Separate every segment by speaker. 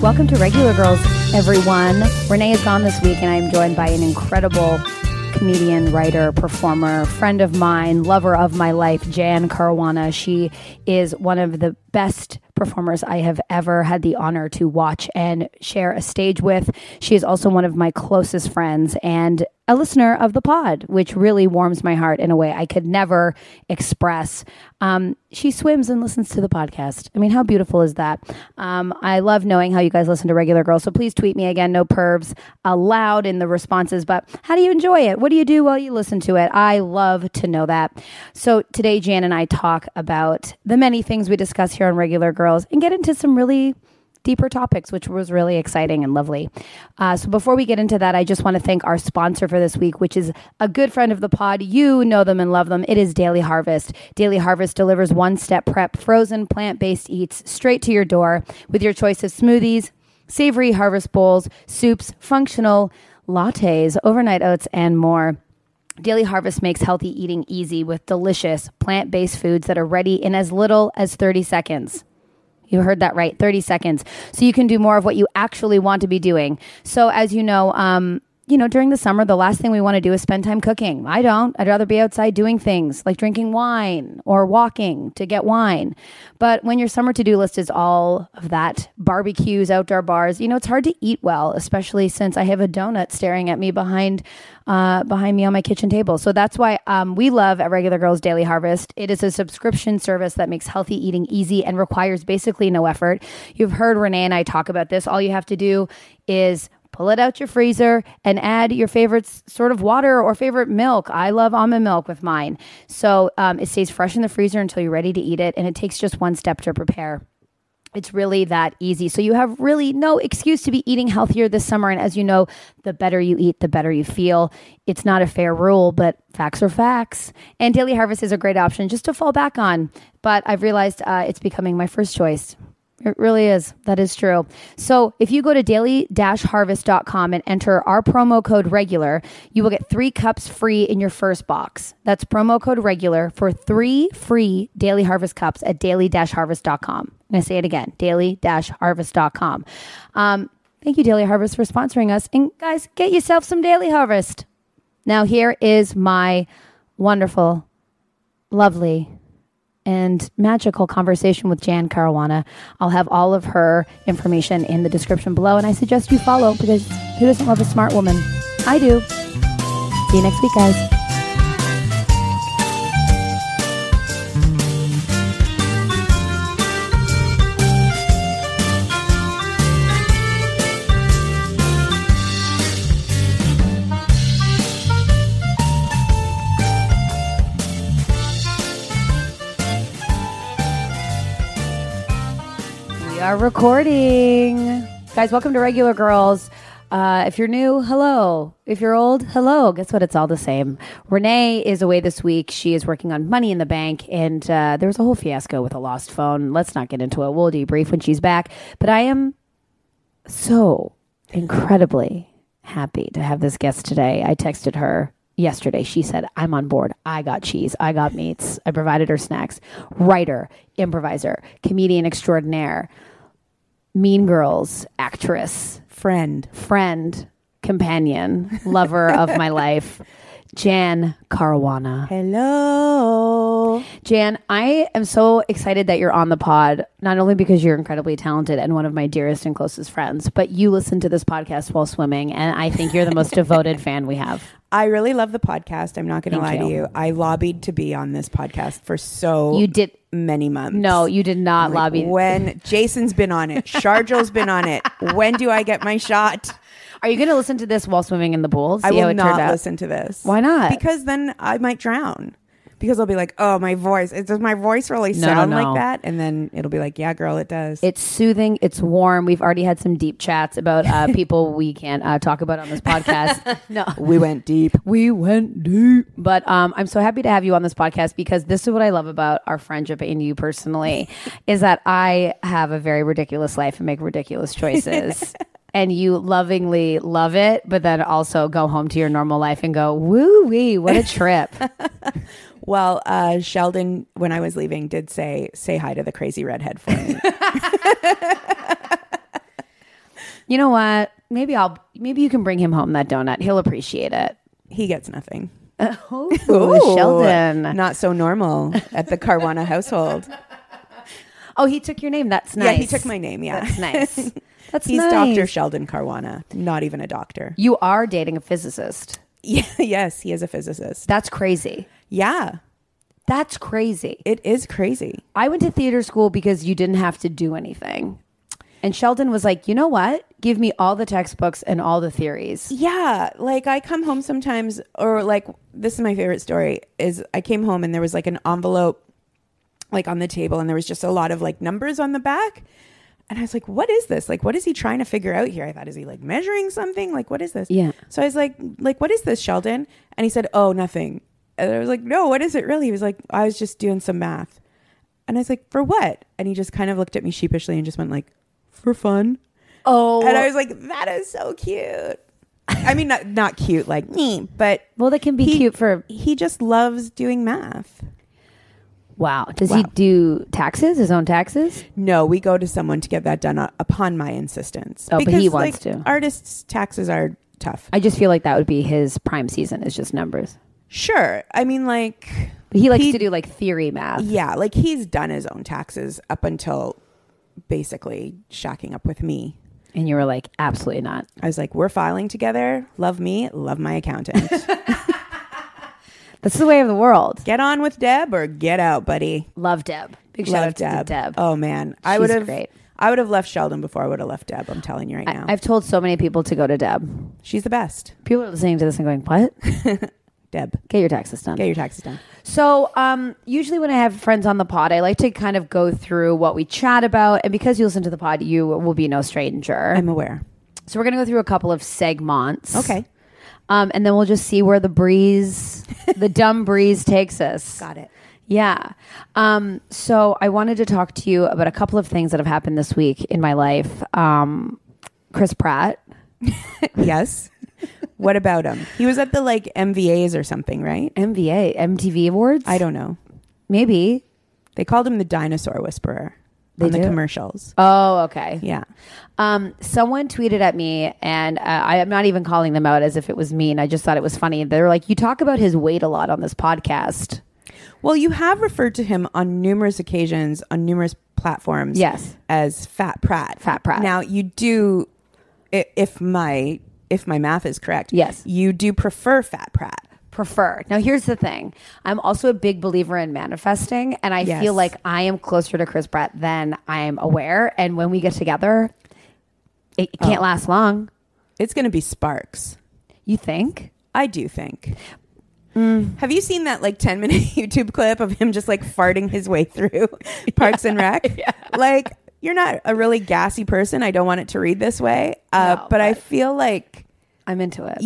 Speaker 1: Welcome to Regular Girls, everyone. Renee is gone this week, and I'm joined by an incredible comedian, writer, performer, friend of mine, lover of my life, Jan Caruana. She is one of the best performers I have ever had the honor to watch and share a stage with. She is also one of my closest friends and a listener of the pod, which really warms my heart in a way I could never express. She swims and listens to the podcast. I mean, how beautiful is that? I love knowing how you guys listen to Regular Girls, so please tweet me again. No pervs allowed in the responses, but how do you enjoy it? What do you do while you listen to it? I love to know that. So today, Jan and I talk about the many things we discuss here on Regular Girls and get into some really deeper topics, which was really exciting and lovely. So before we get into that, I just want to thank our sponsor for this week, which is a good friend of the pod. You know them and love them. It is Daily Harvest. Daily Harvest delivers one-step prep, frozen, plant-based eats straight to your door with your choice of smoothies, savory harvest bowls, soups, functional lattes, overnight oats, and more. Daily Harvest makes healthy eating easy with delicious plant-based foods that are ready in as little as 30 seconds. You heard that right, 30 seconds. So you can do more of what you actually want to be doing. So as you know, during the summer, the last thing we want to do is spend time cooking. I don't. I'd rather be outside doing things like drinking wine or walking to get wine. But when your summer to-do list is all of that, barbecues, outdoor bars, it's hard to eat well, especially since I have a donut staring at me behind me on my kitchen table. So that's why we love at Regular Girls Daily Harvest. It is a subscription service that makes healthy eating easy and requires basically no effort. You've heard Renee and I talk about this. All you have to do is pull it out your freezer and add your favorite sort of water or favorite milk. I love almond milk with mine. So it stays fresh in the freezer until you're ready to eat it. And it takes just one step to prepare. It's really that easy. So you have really no excuse to be eating healthier this summer. And as you know, the better you eat, the better you feel. It's not a fair rule, but facts are facts. And Daily Harvest is a great option just to fall back on. But I've realized it's becoming my first choice. It really is. That is true. So if you go to daily-harvest.com and enter our promo code REGULAR, you will get 3 cups free in your first box. That's promo code REGULAR for 3 free Daily Harvest cups at daily-harvest.com. I'm going to say it again, daily-harvest.com. Thank you, Daily Harvest, for sponsoring us. And guys, get yourself some Daily Harvest. Now here is my wonderful, lovely, and magical conversation with Jan Caruana. I'll have all of her information in the description below, and I suggest you follow because who doesn't love a smart woman? I do. See you next week, guys. Are recording. Guys, welcome to Regular Girls. If you're new, hello. If you're old, hello. Guess what? It's all the same. Renee is away this week. She is working on Money in the Bank, and there was a whole fiasco with a lost phone. Let's not get into it. We'll debrief when she's back. But I am so incredibly happy to have this guest today. I texted her yesterday. She said, I'm on board. I got cheese. I got meats. I provided her snacks. Writer, improviser, comedian extraordinaire, Mean Girls actress, friend, companion, lover of my life, Jan Caruana.
Speaker 2: Hello.
Speaker 1: Jan, I am so excited that you're on the pod, not only because you're incredibly talented and one of my dearest and closest friends, but you listen to this podcast while swimming, and I think you're the most devoted fan we have.
Speaker 2: I really love the podcast. I'm not going to lie to you. I lobbied to be on this podcast for many months.
Speaker 1: No, you did not lobby.
Speaker 2: When Jason's been on it, Sharjil's been on it. When do I get my shot?
Speaker 1: Are you going to listen to this while swimming in the pool?
Speaker 2: I will not listen to this.
Speaker 1: Why not?
Speaker 2: Because then I might drown. Because I'll be like, oh, my voice. Does my voice really sound like that? And then it'll be like, yeah, girl, it does.
Speaker 1: It's soothing. It's warm. We've already had some deep chats about people we can't talk about on this podcast.
Speaker 2: No, we went deep.
Speaker 1: But I'm so happy to have you on this podcast because this is what I love about our friendship and you personally is that I have a very ridiculous life and make ridiculous choices. And you lovingly love it, but then also go home to your normal life and go, woo-wee, what a trip.
Speaker 2: Well, Sheldon, when I was leaving, did say hi to the crazy redhead for me.
Speaker 1: You know what? Maybe you can bring him home that donut. He'll appreciate it.
Speaker 2: He gets nothing.
Speaker 1: Oh, Sheldon.
Speaker 2: Not so normal at the Caruana household.
Speaker 1: Oh, he took your name. That's nice.
Speaker 2: Yeah, he took my name. Yeah.
Speaker 1: That's nice.
Speaker 2: He's
Speaker 1: nice.
Speaker 2: Dr. Sheldon Caruana, not even a doctor.
Speaker 1: You are dating a physicist.
Speaker 2: Yeah, yes, he is a physicist.
Speaker 1: That's crazy.
Speaker 2: Yeah.
Speaker 1: That's crazy.
Speaker 2: It is crazy.
Speaker 1: I went to theater school because you didn't have to do anything. And Sheldon was like, you know what? Give me all the textbooks and all the theories.
Speaker 2: Yeah. Like I come home sometimes, or like, this is my favorite story, is I came home and there was like an envelope like on the table and there was just a lot of like numbers on the back. And I was like, what is this? Like, what is he trying to figure out here? I thought, is he like measuring something? Like, what is this?
Speaker 1: Yeah.
Speaker 2: So I was like, what is this, Sheldon? And he said, oh, nothing. And I was like, no, what is it really? He was like, I was just doing some math. And I was like, for what? And he just kind of looked at me sheepishly and just went like, for fun.
Speaker 1: Oh.
Speaker 2: And I was like, that is so cute. I mean, not cute like me, but
Speaker 1: well, that can be cute for.
Speaker 2: He just loves doing math.
Speaker 1: Wow. Does he do taxes, his own taxes?
Speaker 2: No, we go to someone to get that done upon my insistence.
Speaker 1: Oh, because, but he wants to.
Speaker 2: Artists' taxes are tough.
Speaker 1: I just feel like that would be his prime season, is just numbers.
Speaker 2: Sure. I mean, like...
Speaker 1: But he likes to do like theory math.
Speaker 2: Yeah, like he's done his own taxes up until basically shacking up with me.
Speaker 1: And you were like, absolutely not.
Speaker 2: I was like, we're filing together. Love me. Love my accountant.
Speaker 1: That's the way of the world.
Speaker 2: Get on with Deb or get out, buddy.
Speaker 1: Love Deb. Big shout out to Deb.
Speaker 2: Oh, man. I would have left Sheldon before I would have left Deb. I'm telling you right now.
Speaker 1: I've told so many people to go to Deb.
Speaker 2: She's the best.
Speaker 1: People are listening to this and going, what?
Speaker 2: Deb.
Speaker 1: Get your taxes done.
Speaker 2: Get your taxes done.
Speaker 1: So usually when I have friends on the pod, I like to kind of go through what we chat about. And because you listen to the pod, you will be no stranger.
Speaker 2: I'm aware.
Speaker 1: So we're going to go through a couple of segments.
Speaker 2: Okay.
Speaker 1: And then we'll just see where the dumb breeze takes us.
Speaker 2: Got it.
Speaker 1: Yeah. So I wanted to talk to you about a couple of things that have happened this week in my life. Chris Pratt.
Speaker 2: Yes. What about him? He was at the like MVAs or something, right?
Speaker 1: MTV Awards?
Speaker 2: I don't know.
Speaker 1: Maybe.
Speaker 2: They called him the dinosaur whisperer on the commercials.
Speaker 1: Oh, okay.
Speaker 2: Yeah.
Speaker 1: Someone tweeted at me, and I'm not even calling them out as if it was mean. I just thought it was funny. They were like, you talk about his weight a lot on this podcast.
Speaker 2: Well, you have referred to him on numerous occasions, on numerous platforms.
Speaker 1: Yes.
Speaker 2: As Fat Pratt.
Speaker 1: Fat Pratt.
Speaker 2: Now, you do, if my math is correct.
Speaker 1: Yes.
Speaker 2: You do prefer Fat Pratt.
Speaker 1: Prefer. Now, here's the thing. I'm also a big believer in manifesting, and I feel like I am closer to Chris Pratt than I am aware. And when we get together, it can't last long.
Speaker 2: It's going to be sparks.
Speaker 1: You think?
Speaker 2: I do think. Have you seen that like 10-minute YouTube clip of him just like farting his way through Parks and Rec?
Speaker 1: Yeah.
Speaker 2: Like, you're not a really gassy person. I don't want it to read this way. But I feel like
Speaker 1: I'm into it.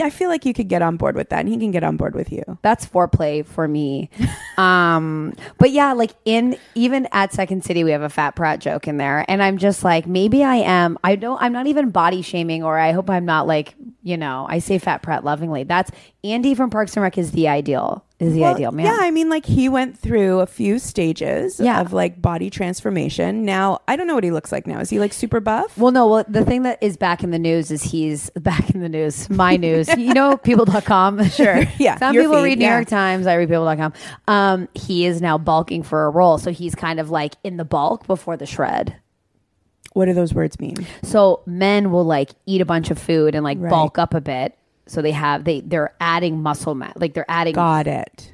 Speaker 2: I feel like you could get on board with that, and he can get on board with you.
Speaker 1: That's foreplay for me. But yeah, like even at Second City, we have a Fat Pratt joke in there, and I'm just like, maybe I am. I'm not even body shaming, or I hope I'm not like, I say Fat Pratt lovingly. That's Andy from Parks and Rec is the ideal man.
Speaker 2: Yeah, I mean, like he went through a few stages of like body transformation. Now, I don't know what he looks like now. Is he like super buff?
Speaker 1: Well, no. Well, the thing that is back in the news is he's back in the news. My news. People.com.
Speaker 2: Sure. Yeah.
Speaker 1: Some people read New York Times. I read people.com. He is now bulking for a role. So he's kind of like in the bulk before the shred.
Speaker 2: What do those words mean?
Speaker 1: So men will like eat a bunch of food and like bulk up a bit. So they're adding muscle mass, like they're adding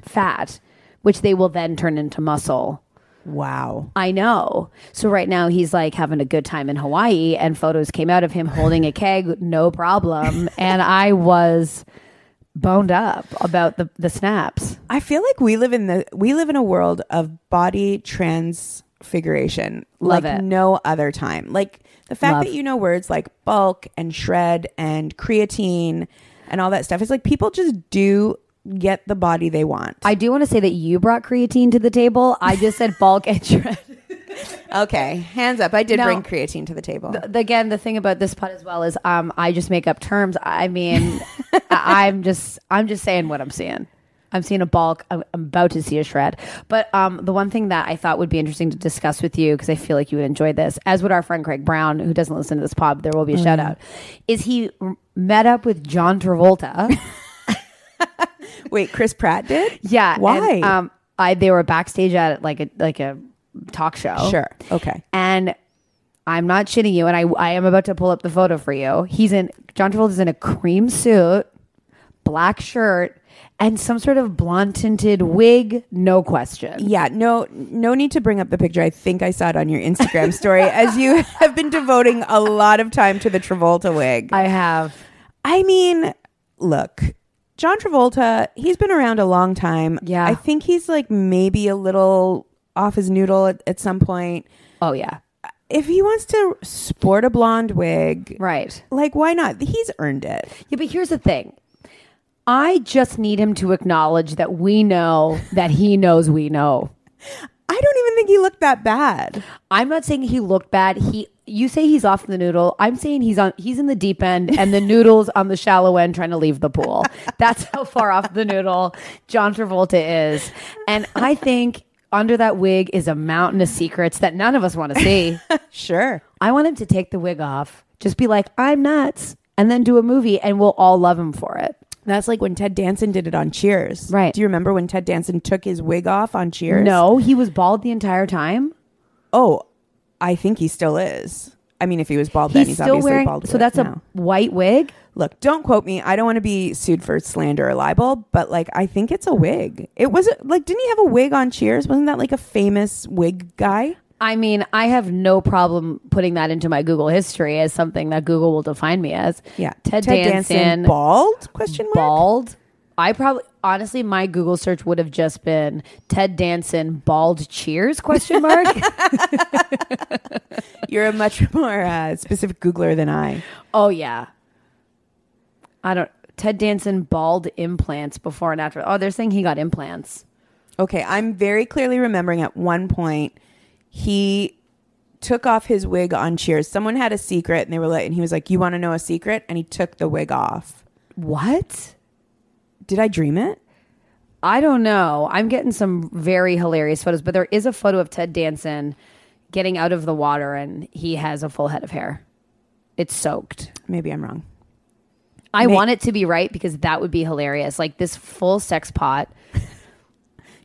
Speaker 1: fat, which they will then turn into muscle.
Speaker 2: Wow.
Speaker 1: I know. So right now he's like having a good time in Hawaii, and photos came out of him holding a keg, no problem. And I was boned up about the snaps.
Speaker 2: I feel like we live in a world of body transfiguration.
Speaker 1: Love
Speaker 2: like
Speaker 1: it.
Speaker 2: No other time. Like the fact that words like bulk and shred and creatine and all that stuff. It's like people just do get the body they want.
Speaker 1: I do want to say that you brought creatine to the table. I just said bulk and shred.
Speaker 2: Okay, hands up. I did bring creatine to the table.
Speaker 1: Again, the thing about this pod as well is I just make up terms. I mean, I'm just saying what I'm seeing. I'm seeing a bulk. I'm about to see a shred. But the one thing that I thought would be interesting to discuss with you, because I feel like you would enjoy this, as would our friend Craig Brown, who doesn't listen to this pod, there will be a shout out, is he met up with John Travolta.
Speaker 2: Wait, Chris Pratt did?
Speaker 1: Yeah.
Speaker 2: Why?
Speaker 1: And, they were backstage at like a talk show.
Speaker 2: Sure. Okay.
Speaker 1: And I'm not shitting you, and I am about to pull up the photo for you. John Travolta's in a cream suit, black shirt, and some sort of blonde tinted wig, no question.
Speaker 2: Yeah, no need to bring up the picture. I think I saw it on your Instagram story, as you have been devoting a lot of time to the Travolta wig.
Speaker 1: I have.
Speaker 2: I mean, look, John Travolta, he's been around a long time.
Speaker 1: Yeah.
Speaker 2: I think he's like maybe a little off his noodle at some point.
Speaker 1: Oh, yeah.
Speaker 2: If he wants to sport a blonde wig,
Speaker 1: right?
Speaker 2: Like, why not? He's earned it.
Speaker 1: Yeah, but here's the thing. I just need him to acknowledge that we know that he knows we know.
Speaker 2: I don't even think he looked that bad.
Speaker 1: I'm not saying he looked bad. You say he's off the noodle. I'm saying he's in the deep end and the noodle's on the shallow end trying to leave the pool. That's how far off the noodle John Travolta is. And I think under that wig is a mountain of secrets that none of us want to see.
Speaker 2: Sure.
Speaker 1: I want him to take the wig off. Just be like, I'm nuts. And then do a movie and we'll all love him for it.
Speaker 2: That's like when Ted Danson did it on Cheers.
Speaker 1: Right.
Speaker 2: Do you remember when Ted Danson took his wig off on Cheers?
Speaker 1: No, he was bald the entire time.
Speaker 2: Oh, I think he still is. I mean, if he was bald then, he's
Speaker 1: still
Speaker 2: obviously
Speaker 1: wearing,
Speaker 2: bald.
Speaker 1: So that's
Speaker 2: now.
Speaker 1: A white wig?
Speaker 2: Look, don't quote me. I don't want to be sued for slander or libel, but like, I think it's a wig. It was like, didn't he have a wig on Cheers? Wasn't that like a famous wig guy?
Speaker 1: I mean, I have no problem putting that into my Google history as something that Google will define me as.
Speaker 2: Yeah.
Speaker 1: Ted Danson.
Speaker 2: Bald? Question mark?
Speaker 1: Bald. I probably, honestly, my Google search would have just been Ted Danson bald Cheers? Question mark.
Speaker 2: You're a much more specific Googler than I.
Speaker 1: Oh, yeah. Ted Danson bald implants before and after. Oh, they're saying he got implants.
Speaker 2: Okay. I'm very clearly remembering at one point he took off his wig on Cheers. Someone had a secret and they were like, and he was like, you want to know a secret? And he took the wig off.
Speaker 1: What?
Speaker 2: Did I dream it?
Speaker 1: I don't know. I'm getting some very hilarious photos, but there is a photo of Ted Danson getting out of the water and he has a full head of hair. It's soaked.
Speaker 2: Maybe I'm wrong.
Speaker 1: I want it to be right because that would be hilarious. Like this full sex pot.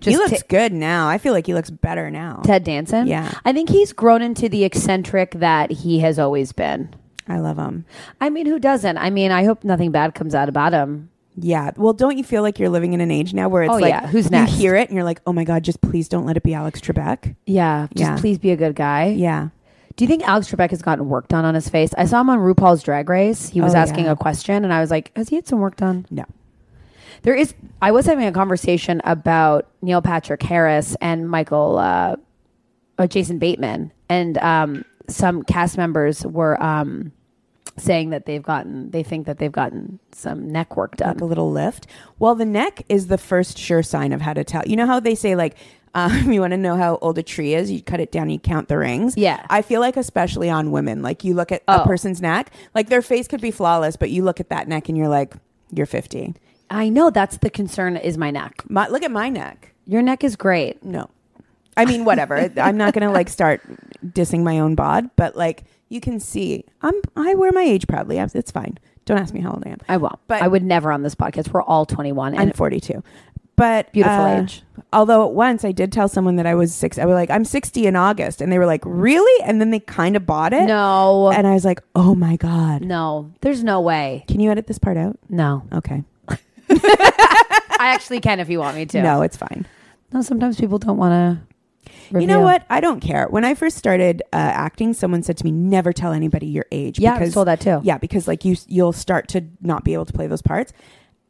Speaker 2: He looks good now. I feel like he looks better now.
Speaker 1: Ted Danson?
Speaker 2: Yeah.
Speaker 1: I think he's grown into the eccentric that he has always been.
Speaker 2: I love him.
Speaker 1: I mean, who doesn't? I mean, I hope nothing bad comes out about him.
Speaker 2: Yeah. Well, don't you feel like you're living in an age now where it's
Speaker 1: who's next?
Speaker 2: You hear it and you're like, oh my God, just please don't let it be Alex Trebek.
Speaker 1: Yeah. Just please be a good guy.
Speaker 2: Yeah.
Speaker 1: Do you think Alex Trebek has gotten work done on his face? I saw him on RuPaul's Drag Race. He was asking a question and I was like, has he had some work done?
Speaker 2: No.
Speaker 1: I was having a conversation about Neil Patrick Harris and Jason Bateman, and some cast members were saying that they think that they've gotten some neck work done.
Speaker 2: Like a little lift. Well, the neck is the first sure sign of how to tell. You know how they say like, you want to know how old a tree is? You cut it down and you count the rings.
Speaker 1: Yeah.
Speaker 2: I feel like especially on women, like you look at a person's neck, like their face could be flawless, but you look at that neck and you're like, you're 50.
Speaker 1: I know that's the concern is my neck.
Speaker 2: Look at my neck.
Speaker 1: Your neck is great.
Speaker 2: No. I mean, whatever. I'm not going to like start dissing my own bod, but like you can see I wear my age proudly. It's fine. Don't ask me how old I am.
Speaker 1: I won't. But I would never on this podcast. We're all 21.
Speaker 2: I'm 42. But
Speaker 1: beautiful age.
Speaker 2: Although once I did tell someone that I was 6, I was like, I'm 60 in August. And they were like, really? And then they kind of bought it.
Speaker 1: No.
Speaker 2: And I was like, oh my God.
Speaker 1: No, there's no way.
Speaker 2: Can you edit this part out?
Speaker 1: No.
Speaker 2: Okay.
Speaker 1: I actually can if you want me to.
Speaker 2: No, it's fine.
Speaker 1: No, sometimes people don't want to.
Speaker 2: You know what? I don't care. When I first started acting, someone said to me, never tell anybody your age.
Speaker 1: Yeah, I was told that too.
Speaker 2: Yeah, because like you'll start to not be able to play those parts.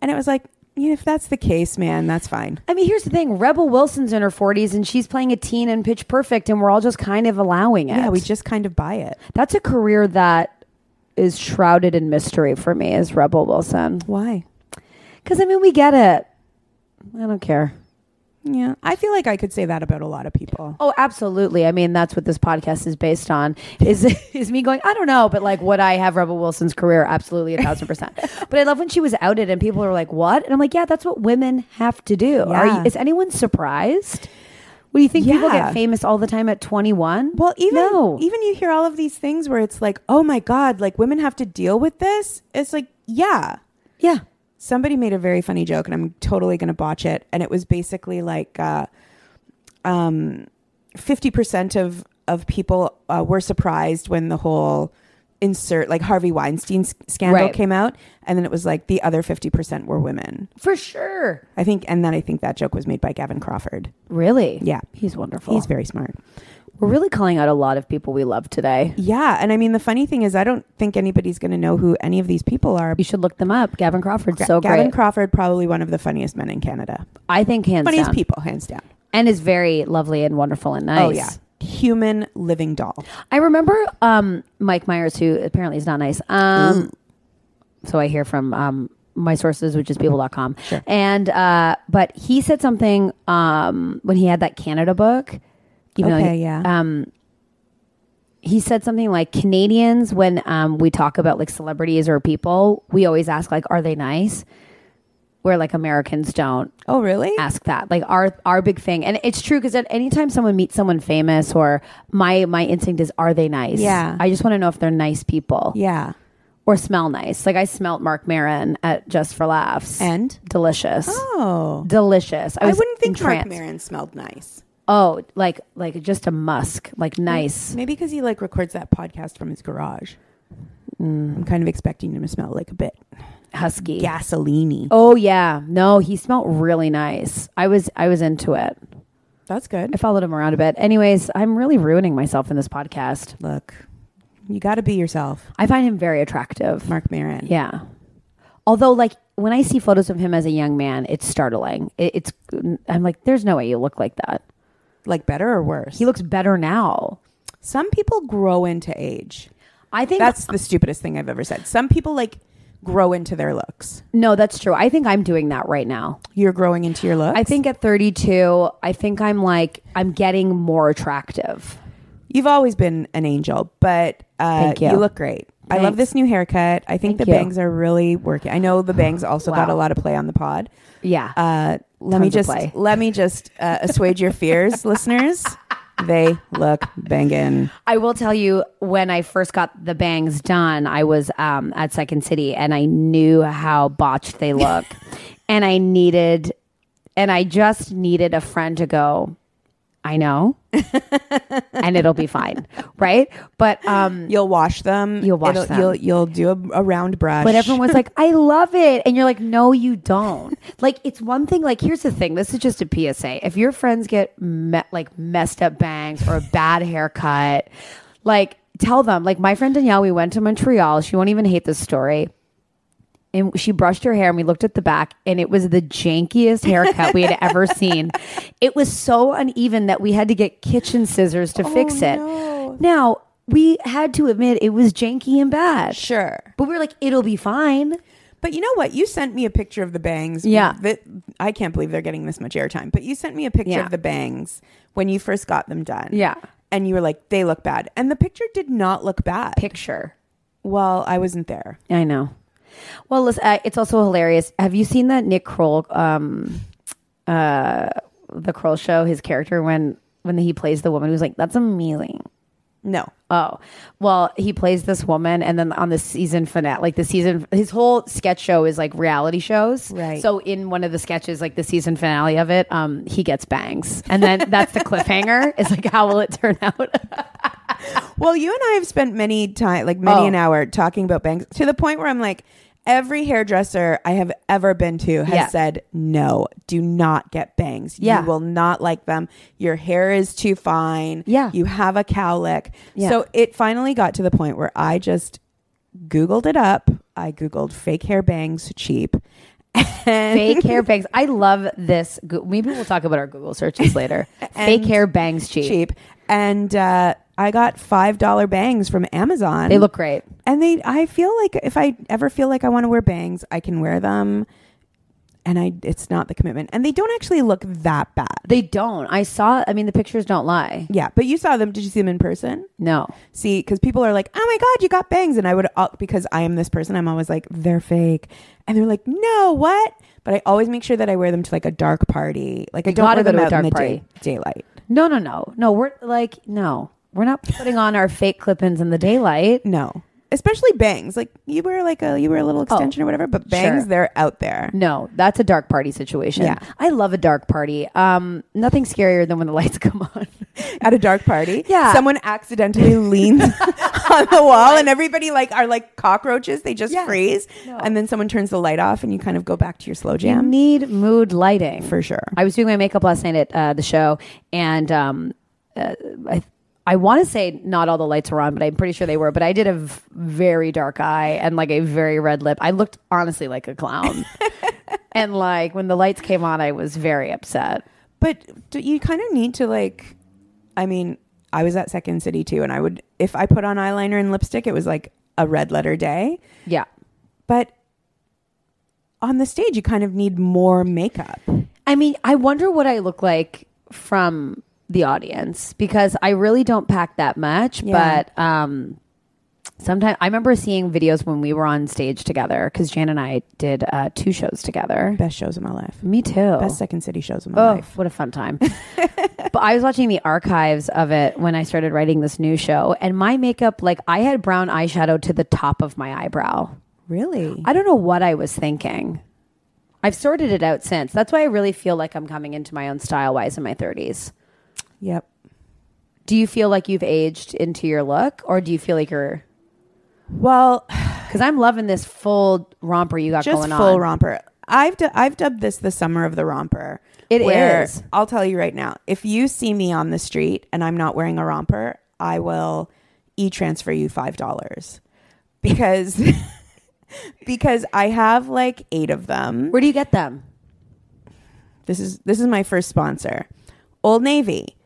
Speaker 2: And it was like, yeah, if that's the case, man, that's fine.
Speaker 1: I mean, here's the thing. Rebel Wilson's in her 40s and she's playing a teen in Pitch Perfect and we're all just kind of allowing it.
Speaker 2: Yeah, we just kind of buy it.
Speaker 1: That's a career that is shrouded in mystery for me is Rebel Wilson.
Speaker 2: Why?
Speaker 1: Because, I mean, we get it. I don't care.
Speaker 2: Yeah. I feel like I could say that about a lot of people.
Speaker 1: Oh, absolutely. I mean, that's what this podcast is based on is me going, I don't know, but like, would I have Rebel Wilson's career? Absolutely 1,000%. But I love when she was outed and people were like, what? And I'm like, yeah, that's what women have to do.
Speaker 2: Yeah.
Speaker 1: Is anyone surprised? What do you think people get famous all the time at 21?
Speaker 2: Well, even you hear all of these things where it's like, oh my God, like women have to deal with this. It's like, yeah.
Speaker 1: Yeah.
Speaker 2: Somebody made a very funny joke and I'm totally going to botch it. And it was basically like 50% of people were surprised when the whole like Harvey Weinstein scandal came out. And then it was like the other 50% were women.
Speaker 1: For sure.
Speaker 2: I think that joke was made by Gavin Crawford.
Speaker 1: Really?
Speaker 2: Yeah.
Speaker 1: He's wonderful.
Speaker 2: He's very smart.
Speaker 1: We're really calling out a lot of people we love today.
Speaker 2: Yeah. And I mean, the funny thing is I don't think anybody's going to know who any of these people are.
Speaker 1: You should look them up. Gavin Crawford's so great.
Speaker 2: Gavin Crawford, probably one of the funniest men in Canada.
Speaker 1: I think hands
Speaker 2: funniest
Speaker 1: down.
Speaker 2: people, hands down.
Speaker 1: And is very lovely and wonderful and nice.
Speaker 2: Oh, yeah. Human living doll.
Speaker 1: I remember Mike Myers, who apparently is not nice. So I hear from my sources, which is people.com.
Speaker 2: Sure.
Speaker 1: And but he said something when he had that Canada book. He said something like Canadians, when we talk about like celebrities or people, we always ask like, are they nice? Where like Americans don't.
Speaker 2: Oh, really?
Speaker 1: Ask that. Like our big thing. And it's true because at any time someone meets someone famous, or my instinct is, are they nice?
Speaker 2: Yeah.
Speaker 1: I just want to know if they're nice people.
Speaker 2: Yeah.
Speaker 1: Or smell nice. Like I smelt Marc Maron at Just for Laughs.
Speaker 2: And?
Speaker 1: Delicious.
Speaker 2: Oh.
Speaker 1: Delicious.
Speaker 2: I wouldn't think Marc Maron smelled nice.
Speaker 1: Oh, like just a musk. Like nice.
Speaker 2: Maybe because he like records that podcast from his garage. I'm kind of expecting him to smell like a bit
Speaker 1: husky,
Speaker 2: gasoline-y.
Speaker 1: Oh yeah, no, he smelled really nice. I was into it.
Speaker 2: That's good.
Speaker 1: I followed him around a bit. Anyways, I'm really ruining myself in this podcast.
Speaker 2: Look, you got to be yourself.
Speaker 1: I find him very attractive,
Speaker 2: Marc Maron.
Speaker 1: Yeah, although like when I see photos of him as a young man, it's startling. I'm like, there's no way you look like that.
Speaker 2: Like better or worse?
Speaker 1: He looks better now.
Speaker 2: Some people grow into age.
Speaker 1: I think
Speaker 2: that's the stupidest thing I've ever said. Some people like grow into their looks.
Speaker 1: No, that's true. I think I'm doing that right now.
Speaker 2: You're growing into your looks?
Speaker 1: I think at 32, I think I'm getting more attractive.
Speaker 2: You've always been an angel, but
Speaker 1: Thank you.
Speaker 2: You look great. Thanks. I love this new haircut. I think the bangs are really working. I know the bangs also got a lot of play on the pod.
Speaker 1: Yeah.
Speaker 2: Let me just assuage your fears, listeners. They look banging.
Speaker 1: I will tell you, when I first got the bangs done, I was at Second City and I knew how botched they look. and I just needed a friend to go, I know, and it'll be fine, right? But
Speaker 2: you'll wash them.
Speaker 1: You'll wash them.
Speaker 2: You'll do a round brush.
Speaker 1: But everyone was like, I love it. And you're like, no, you don't. Like, it's one thing. Like, here's the thing. This is just a PSA. If your friends get messed up bangs or a bad haircut, like, tell them. Like, my friend Danielle, we went to Montreal. She won't even hate this story. And she brushed her hair and we looked at the back and it was the jankiest haircut we had ever seen. It was so uneven that we had to get kitchen scissors to fix it.
Speaker 2: No.
Speaker 1: Now, we had to admit it was janky and bad.
Speaker 2: Sure.
Speaker 1: But we were like, it'll be fine.
Speaker 2: But you know what? You sent me a picture of the bangs.
Speaker 1: Yeah.
Speaker 2: I can't believe they're getting this much airtime. But you sent me a picture of the bangs when you first got them done.
Speaker 1: Yeah.
Speaker 2: And you were like, they look bad. And the picture did not look bad.
Speaker 1: Picture.
Speaker 2: Well, I wasn't there.
Speaker 1: I know. Well, listen, it's also hilarious. Have you seen that Nick Kroll, the Kroll show, his character, when he plays the woman who's like, that's amazing.
Speaker 2: No.
Speaker 1: Oh, well, he plays this woman, and then on the season finale, his whole sketch show is like reality shows.
Speaker 2: Right.
Speaker 1: So in one of the sketches, like the season finale of it, he gets bangs. And then that's the cliffhanger. It's like, how will it turn out?
Speaker 2: Well, you and I have spent many an hour talking about bangs to the point where I'm like, every hairdresser I have ever been to has said, no, do not get bangs.
Speaker 1: Yeah.
Speaker 2: You will not like them. Your hair is too fine.
Speaker 1: Yeah.
Speaker 2: You have a cowlick.
Speaker 1: Yeah.
Speaker 2: So it finally got to the point where I just Googled it up. I Googled fake hair bangs cheap.
Speaker 1: Fake hair bangs. I love this. Maybe we'll talk about our Google searches later. Fake hair bangs cheap.
Speaker 2: And I got $5 bangs from Amazon.
Speaker 1: They look great.
Speaker 2: And I feel like if I ever feel like I want to wear bangs, I can wear them. it's not the commitment. And they don't actually look that bad.
Speaker 1: They don't. The pictures don't lie.
Speaker 2: Yeah. But you saw them. Did you see them in person?
Speaker 1: No.
Speaker 2: See, because people are like, oh my God, you got bangs. And I would, because I am this person, I'm always like, they're fake. And they're like, no, what? But I always make sure that I wear them to like a dark party. Like I don't wear them out in the daylight.
Speaker 1: No. We're not putting on our fake clip-ins in the daylight.
Speaker 2: No. Especially bangs. Like you wear a little extension or whatever, but bangs, sure. They're out there.
Speaker 1: No, that's a dark party situation.
Speaker 2: Yeah.
Speaker 1: I love a dark party. Nothing scarier than when the lights come on.
Speaker 2: At a dark party?
Speaker 1: Yeah.
Speaker 2: Someone accidentally leans on the wall and everybody are like cockroaches. They just freeze. No. And then someone turns the light off and you kind of go back to your slow jam.
Speaker 1: You need mood lighting.
Speaker 2: For sure.
Speaker 1: I was doing my makeup last night at the show and I want to say not all the lights were on, but I'm pretty sure they were. But I did a very dark eye and like a very red lip. I looked honestly like a clown. And like when the lights came on, I was very upset.
Speaker 2: But you kind of need to I was at Second City too. And if I put on eyeliner and lipstick, it was like a red letter day.
Speaker 1: Yeah.
Speaker 2: But on the stage, you kind of need more makeup.
Speaker 1: I wonder what I look like from the audience because I really don't pack that much, but sometimes I remember seeing videos when we were on stage together because Jan and I did 2 shows together.
Speaker 2: Best shows of my life.
Speaker 1: Me too.
Speaker 2: Best Second City shows of my life.
Speaker 1: What a fun time. But I was watching the archives of it when I started writing this new show and my makeup, like I had brown eyeshadow to the top of my eyebrow.
Speaker 2: Really?
Speaker 1: I don't know what I was thinking. I've sorted it out since. That's why I really feel like I'm coming into my own style-wise in my 30s.
Speaker 2: Yep.
Speaker 1: Do you feel like you've aged into your look or do you feel like you're...
Speaker 2: Well...
Speaker 1: Because I'm loving this full romper you got going on.
Speaker 2: Just full romper. I've dubbed this the summer of the romper.
Speaker 1: It is.
Speaker 2: I'll tell you right now, if you see me on the street and I'm not wearing a romper, I will e-transfer you $5. Because... because I have like 8 of them.
Speaker 1: Where do you get them?
Speaker 2: This is my first sponsor. Old Navy.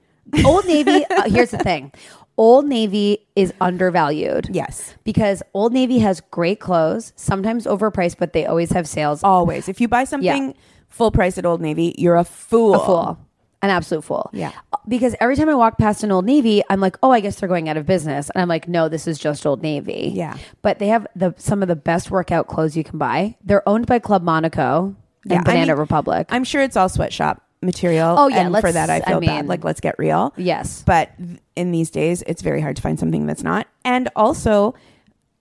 Speaker 1: Old Navy, here's the thing. Old Navy is undervalued.
Speaker 2: Yes.
Speaker 1: Because Old Navy has great clothes, sometimes overpriced, but they always have sales.
Speaker 2: Always. If you buy something full price at Old Navy, you're a fool.
Speaker 1: A fool. An absolute fool.
Speaker 2: Yeah.
Speaker 1: Because every time I walk past an Old Navy, I'm like, oh, I guess they're going out of business. And I'm like, no, this is just Old Navy.
Speaker 2: Yeah.
Speaker 1: But they have some of the best workout clothes you can buy. They're owned by Club Monaco and Banana Republic.
Speaker 2: I'm sure it's all sweatshop material.
Speaker 1: Oh, yeah.
Speaker 2: And for that, I feel bad. Like, let's get real.
Speaker 1: Yes.
Speaker 2: But in these days, it's very hard to find something that's not. And also,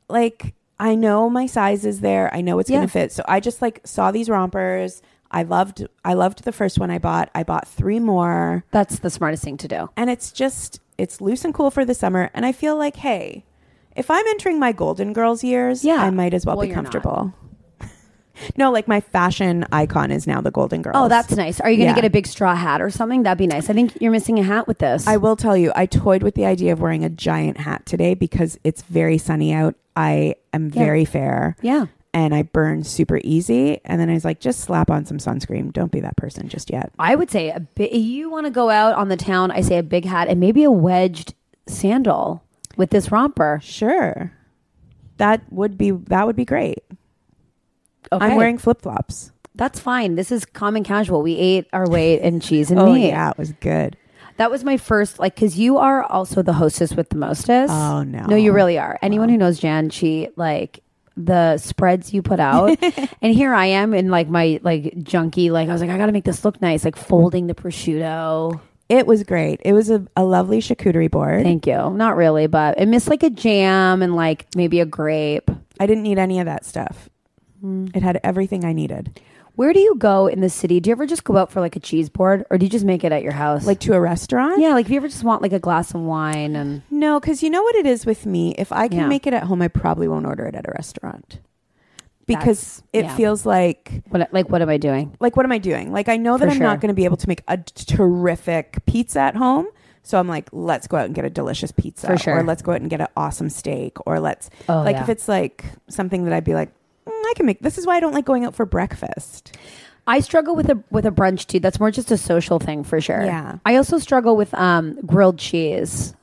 Speaker 2: like, I know my size is there. I know it's going to fit. So I just like saw these rompers. I loved the first one I bought. I bought 3 more.
Speaker 1: That's the smartest thing to do.
Speaker 2: And it's loose and cool for the summer. And I feel like, hey, if I'm entering my Golden Girls years, I might as well be comfortable. No, like my fashion icon is now the Golden Girls.
Speaker 1: Oh, that's nice. Are you going to get a big straw hat or something? That'd be nice. I think you're missing a hat with this.
Speaker 2: I will tell you, I toyed with the idea of wearing a giant hat today because it's very sunny out. I am very fair.
Speaker 1: Yeah.
Speaker 2: And I burn super easy. And then I was like, just slap on some sunscreen. Don't be that person just yet.
Speaker 1: I would say you want to go out on the town. I say a big hat and maybe a wedged sandal with this romper.
Speaker 2: Sure. That would be great.
Speaker 1: Okay.
Speaker 2: I'm wearing flip-flops.
Speaker 1: That's fine. This is common casual. We ate our weight in cheese and meat.
Speaker 2: Oh, yeah. It was good.
Speaker 1: That was my first, because you are also the hostess with the mostest.
Speaker 2: Oh, no.
Speaker 1: No, you really are. Anyone who knows Jan, she, the spreads you put out. And here I am in, my, junky, I was like, I got to make this look nice, folding the prosciutto.
Speaker 2: It was great. It was a lovely charcuterie board.
Speaker 1: Thank you. Not really, but it missed, a jam and, maybe a grape.
Speaker 2: I didn't need any of that stuff. It had everything I needed.
Speaker 1: Where do you go in the city? Do you ever just go out for a cheese board or do you just make it at your house?
Speaker 2: To a restaurant?
Speaker 1: Yeah. If you ever just want a glass of wine and...
Speaker 2: No, because you know what it is with me? If I can make it at home, I probably won't order it at a restaurant. Because it feels like...
Speaker 1: What am I doing?
Speaker 2: What am I doing? I know that I'm not going to be able to make a terrific pizza at home. So I'm like, let's go out and get a delicious pizza.
Speaker 1: For sure.
Speaker 2: Or let's go out and get an awesome steak. Or let's... if it's something that I'd be like, I can make. This is why I don't like going out for breakfast.
Speaker 1: I struggle with a brunch too. That's more just a social thing for sure.
Speaker 2: Yeah.
Speaker 1: I also struggle with grilled cheese.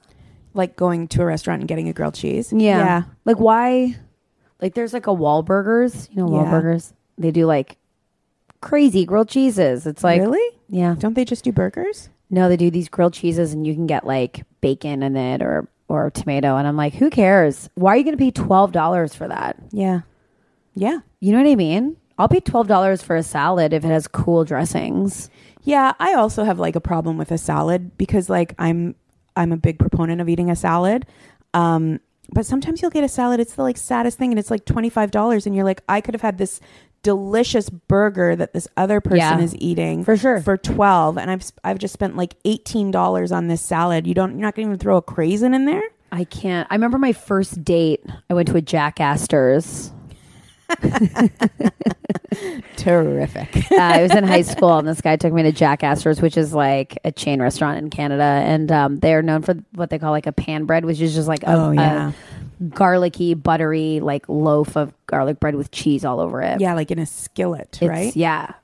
Speaker 2: Going to a restaurant and getting a grilled cheese.
Speaker 1: Yeah. Why? There's a Wahlburgers. You know Wahlburgers? They do crazy. Grilled cheeses. It's like,
Speaker 2: really?
Speaker 1: Yeah.
Speaker 2: Don't they just do burgers?
Speaker 1: No, they do these grilled cheeses and you can get like bacon in it or tomato. And I'm like, who cares? Why are you going to pay $12 for that?
Speaker 2: Yeah. Yeah.
Speaker 1: You know what I mean? I'll pay $12 for a salad if it has cool dressings.
Speaker 2: Yeah. I also have like a problem with a salad because like I'm a big proponent of eating a salad. But sometimes you'll get a salad. It's the like saddest thing. And it's like $25. And you're like, I could have had this delicious burger that this other person is eating
Speaker 1: for sure
Speaker 2: for 12, and I've just spent like $18 on this salad. You're not gonna even throw a craisin in there?
Speaker 1: I can't. I remember my first date. I went to a Jack Astor's.
Speaker 2: Terrific.
Speaker 1: I was in high school and this guy took me to Jack Astor's, which is like a chain restaurant in Canada, and they're known for what they call like a pan bread, which is just like a garlicky, buttery, like loaf of garlic bread with cheese all over it.
Speaker 2: Yeah, like in a skillet, right?
Speaker 1: Yeah.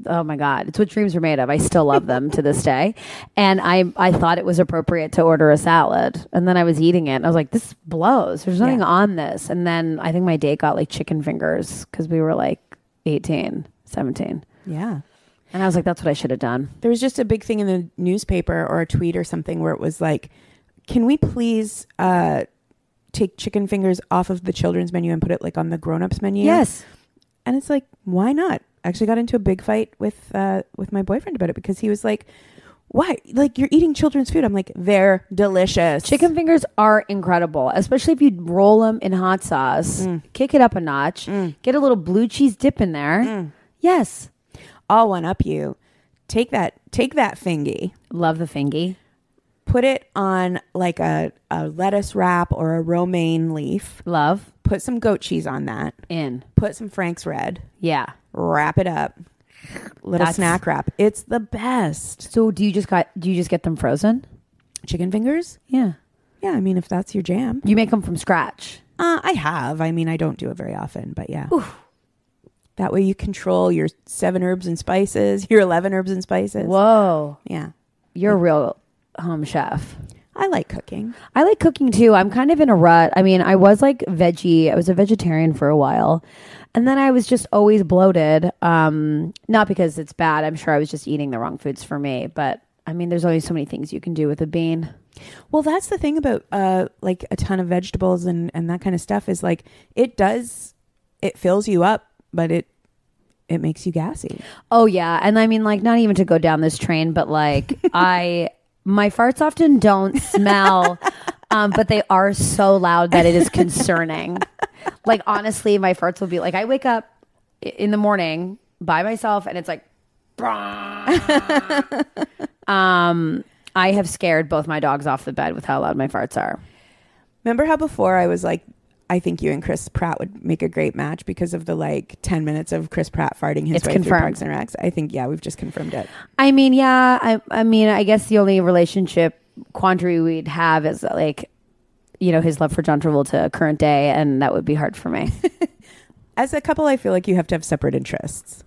Speaker 1: Oh my God. It's what dreams were made of. I still love them to this day. And I thought it was appropriate to order a salad. And then I was eating it and I was like, this blows. There's nothing on this. And then I think my date got like chicken fingers because we were like 18, 17.
Speaker 2: Yeah.
Speaker 1: And I was like, that's what I should have done.
Speaker 2: There was just a big thing in the newspaper or a tweet or something where it was like, can we please take chicken fingers off of the children's menu and put it like on the grown-ups menu?
Speaker 1: Yes.
Speaker 2: And it's like, why not? I actually got into a big fight with my boyfriend about it because he was like, why? Like, you're eating children's food. I'm like, they're delicious.
Speaker 1: Chicken fingers are incredible, especially if you roll them in hot sauce, kick it up a notch, get a little blue cheese dip in there. Yes.
Speaker 2: I'll one up you. Take that fingy.
Speaker 1: Love the fingy.
Speaker 2: Put it on like a lettuce wrap or a romaine leaf.
Speaker 1: Love.
Speaker 2: Put some goat cheese on that. Put some Frank's Red.
Speaker 1: Yeah.
Speaker 2: Wrap it up. Little snack wrap. It's the best.
Speaker 1: So do you just get them frozen?
Speaker 2: Chicken fingers?
Speaker 1: Yeah.
Speaker 2: Yeah, I mean, if that's your jam.
Speaker 1: You make them from scratch?
Speaker 2: I have. I mean, I don't do it very often, but yeah. Oof. That way you control your 7 herbs and spices, your 11 herbs and spices.
Speaker 1: Whoa.
Speaker 2: Yeah.
Speaker 1: You're a real home chef.
Speaker 2: I like cooking.
Speaker 1: I like cooking too. I'm kind of in a rut. I mean, I was like veggie. I was a vegetarian for a while. And then I was just always bloated. Not because it's bad. I'm sure I was just eating the wrong foods for me. But I mean, there's only so many things you can do with a bean.
Speaker 2: Well, that's the thing about like a ton of vegetables and that kind of stuff is like it fills you up, but it makes you gassy.
Speaker 1: Oh yeah. And I mean, like, not even to go down this train, but like my farts often don't smell, but they are so loud that it is concerning. Like, honestly, my farts will be like, I wake up in the morning by myself and it's like, I have scared both my dogs off the bed with how loud my farts are.
Speaker 2: Remember how before I was like, I think you and Chris Pratt would make a great match because of the like 10 minutes of Chris Pratt farting his way through Parks and Recs. I think, yeah, we've just confirmed it.
Speaker 1: I mean, yeah, I mean, I guess the only relationship quandary we'd have is like, you know, his love for John Travolta current day, and that would be hard for me.
Speaker 2: As a couple, I feel like you have to have separate interests.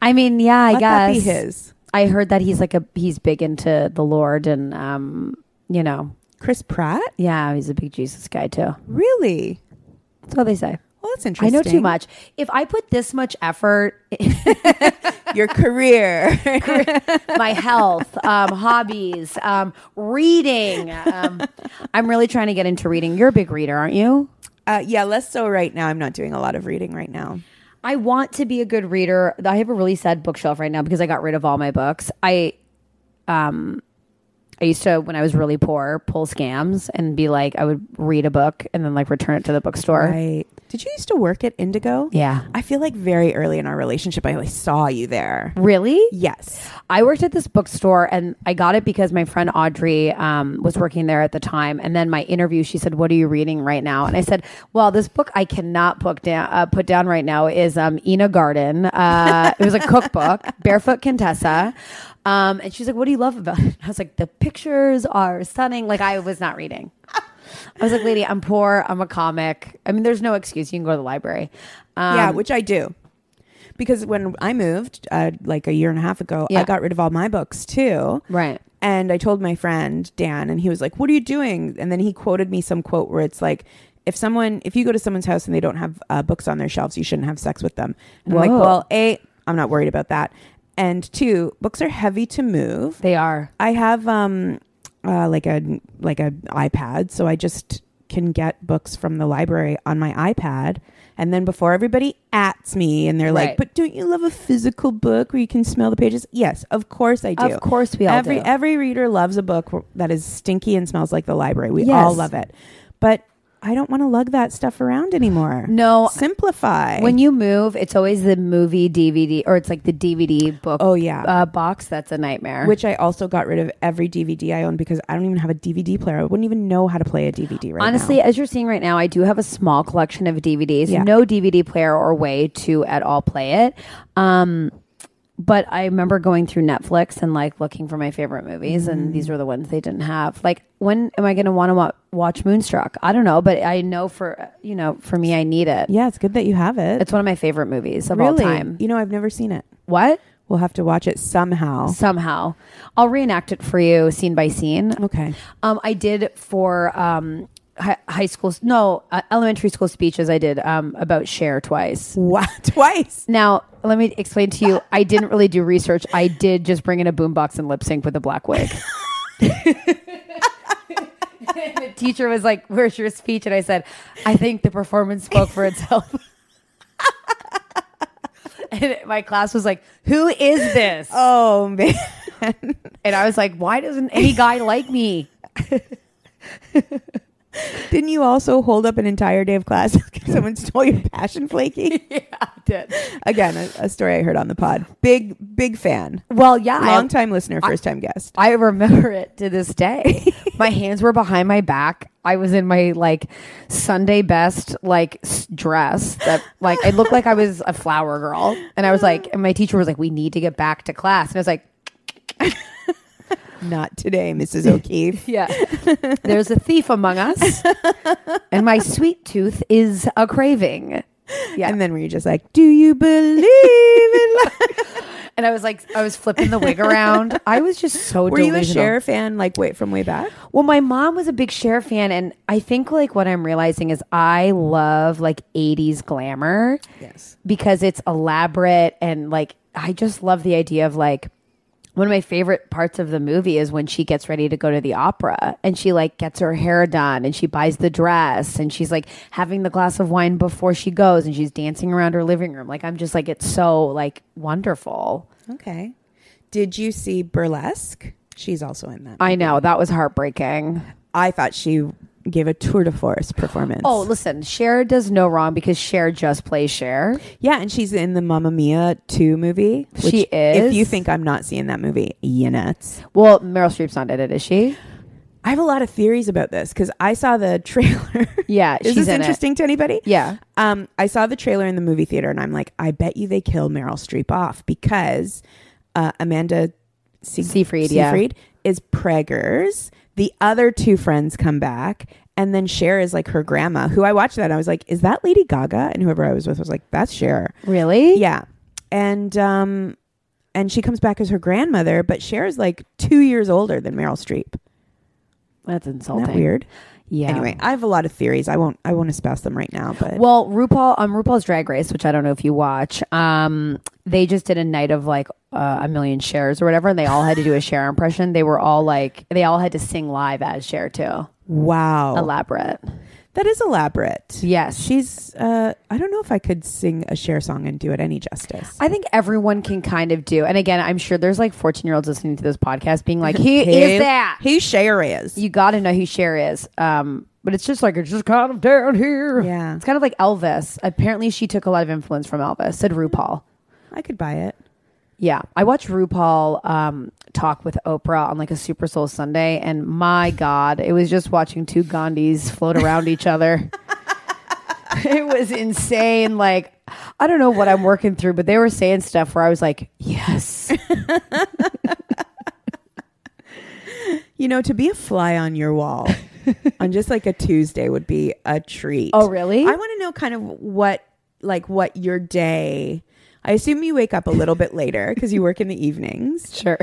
Speaker 1: I mean, yeah, I guess.
Speaker 2: Let that be his.
Speaker 1: I heard that he's big into the Lord and, you know.
Speaker 2: Chris Pratt?
Speaker 1: Yeah, he's a big Jesus guy too.
Speaker 2: Really?
Speaker 1: That's what they say.
Speaker 2: Well, that's interesting.
Speaker 1: I know too much. If I put this much effort,
Speaker 2: your career,
Speaker 1: my health, hobbies, reading, I'm really trying to get into reading. You're a big reader, aren't you?
Speaker 2: Yeah, less so right now. I'm not doing a lot of reading right now.
Speaker 1: I want to be a good reader. I have a really sad bookshelf right now because I got rid of all my books. I used to, when I was really poor, pull scams and be like, I would read a book and then like return it to the bookstore.
Speaker 2: Right. Did you used to work at Indigo?
Speaker 1: Yeah.
Speaker 2: I feel like very early in our relationship, I like saw you there.
Speaker 1: Really?
Speaker 2: Yes.
Speaker 1: I worked at this bookstore and I got it because my friend Audrey was working there at the time. And then my interview, she said, what are you reading right now? And I said, well, this book I cannot put down right now is Ina Garden. It was a cookbook, Barefoot Contessa. And she's like, what do you love about it? I was like, the pictures are stunning. Like, I was not reading. I was like, lady, I'm poor. I'm a comic. I mean, there's no excuse. You can go to the library.
Speaker 2: Yeah, which I do. Because when I moved like a year and a half ago, I got rid of all my books too.
Speaker 1: Right.
Speaker 2: And I told my friend, Dan, and he was like, what are you doing? And then he quoted me some quote where it's like, if you go to someone's house and they don't have books on their shelves, you shouldn't have sex with them. And I'm like, well, I'm not worried about that. And 2, books are heavy to move.
Speaker 1: They are.
Speaker 2: I have like a iPad, so I just can get books from the library on my iPad. And then before everybody ats me and they're like, but don't you love a physical book where you can smell the pages? Yes, of course I do.
Speaker 1: Of course we all do.
Speaker 2: Every reader loves a book that is stinky and smells like the library. We all love it. But I don't want to lug that stuff around anymore.
Speaker 1: No.
Speaker 2: Simplify.
Speaker 1: When you move, it's always the movie DVD, or it's like the DVD book box. That's a nightmare.
Speaker 2: Which I also got rid of every DVD I own because I don't even have a DVD player. I wouldn't even know how to play a DVD right now.
Speaker 1: Honestly, as you're seeing right now, I do have a small collection of DVDs.
Speaker 2: Yeah.
Speaker 1: No DVD player or way to at all play it. But I remember going through Netflix and like looking for my favorite movies, and these were the ones they didn't have. Like, when am I going to want to watch Moonstruck? I don't know, but I know for me, I need it.
Speaker 2: Yeah, it's good that you have it.
Speaker 1: It's one of my favorite movies of all time.
Speaker 2: You know, I've never seen it.
Speaker 1: What?
Speaker 2: We'll have to watch it somehow.
Speaker 1: I'll reenact it for you scene by scene.
Speaker 2: Okay.
Speaker 1: I did for elementary school speeches. I did about Cher twice.
Speaker 2: What? Twice?
Speaker 1: Now, let me explain to you. I didn't really do research. I did just bring in a boombox and lip sync with a black wig. The teacher was like, "Where's your speech?" And I said, "I think the performance spoke for itself." And my class was like, "Who is this?"
Speaker 2: Oh, man.
Speaker 1: And I was like, "Why doesn't any guy like me?"
Speaker 2: Didn't you also hold up an entire day of class because someone stole your passion flaky?
Speaker 1: Yeah, I did.
Speaker 2: Again, a story I heard on the pod. Big fan.
Speaker 1: Well, yeah.
Speaker 2: Long time listener, first time guest.
Speaker 1: I remember it to this day. My hands were behind my back. I was in my like Sunday best like dress that like I looked like I was a flower girl. And I was like, and my teacher was like, "We need to get back to class." And I was like,
Speaker 2: "Not today, Mrs. O'Keefe."
Speaker 1: Yeah. "There's a thief among us, and my sweet tooth is a craving." Yeah.
Speaker 2: And then were you just like, "Do you believe in life?"
Speaker 1: And I was like, I was flipping the wig around. I was just so
Speaker 2: Were
Speaker 1: delusional.
Speaker 2: you a Cher fan, like, from way back?
Speaker 1: Well, my mom was a big Cher fan, and I think like what I'm realizing is I love like 80s glamour.
Speaker 2: Yes.
Speaker 1: Because it's elaborate, and like I just love the idea of like, one of my favorite parts of the movie is when she gets ready to go to the opera and she like gets her hair done and she buys the dress and she's like having the glass of wine before she goes and she's dancing around her living room. Like, I'm just like, it's so like wonderful.
Speaker 2: Okay. Did you see Burlesque? She's also in that movie.
Speaker 1: I know. That was heartbreaking.
Speaker 2: I thought she gave a tour de force performance.
Speaker 1: Oh, listen, Cher does no wrong because Cher just plays Cher.
Speaker 2: Yeah, and she's in the Mamma Mia 2 movie.
Speaker 1: She is.
Speaker 2: If you think I'm not seeing that movie, you nuts.
Speaker 1: Well, Meryl Streep's not in it, is she?
Speaker 2: I have a lot of theories about this because I saw the trailer.
Speaker 1: Yeah,
Speaker 2: is
Speaker 1: she's
Speaker 2: this interesting to anybody?
Speaker 1: Yeah.
Speaker 2: I saw the trailer in the movie theater and I'm like, I bet you they kill Meryl Streep off because Amanda Seyfried is preggers. The other 2 friends come back, and then Cher is like her grandma, who I watched that and I was like, is that Lady Gaga? And whoever I was with was like, that's Cher.
Speaker 1: Really?
Speaker 2: Yeah. And she comes back as her grandmother, but Cher is like 2 years older than Meryl Streep.
Speaker 1: That's insulting.
Speaker 2: Isn't that weird?
Speaker 1: Yeah.
Speaker 2: Anyway, I have a lot of theories. I won't espouse them right now, but
Speaker 1: well, RuPaul's Drag Race, which I don't know if you watch, they just did a night of like a million Chers or whatever, and they all had to do a Cher impression. They all had to sing live as Cher too.
Speaker 2: Wow.
Speaker 1: Elaborate.
Speaker 2: That is elaborate.
Speaker 1: Yes.
Speaker 2: She's I don't know if I could sing a Cher song and do it any justice.
Speaker 1: I think everyone can kind of do. And again, I'm sure there's like 14-year-olds listening to this podcast being like, who is that?
Speaker 2: Who Cher is?
Speaker 1: You got to know who Cher is. But it's just like, it's just kind of down here.
Speaker 2: Yeah.
Speaker 1: It's kind of like Elvis. Apparently she took a lot of influence from Elvis, said RuPaul.
Speaker 2: I could buy it.
Speaker 1: Yeah. I watched RuPaul talk with Oprah on like a Super Soul Sunday, and my God, it was just watching 2 Gandhis float around each other. It was insane. Like, I don't know what I'm working through, but they were saying stuff where I was like, yes.
Speaker 2: You know, to be a fly on your wall on just like a Tuesday would be a treat.
Speaker 1: Oh, really?
Speaker 2: I want to know kind of what your day... I assume you wake up a little bit later because you work in the evenings.
Speaker 1: Sure.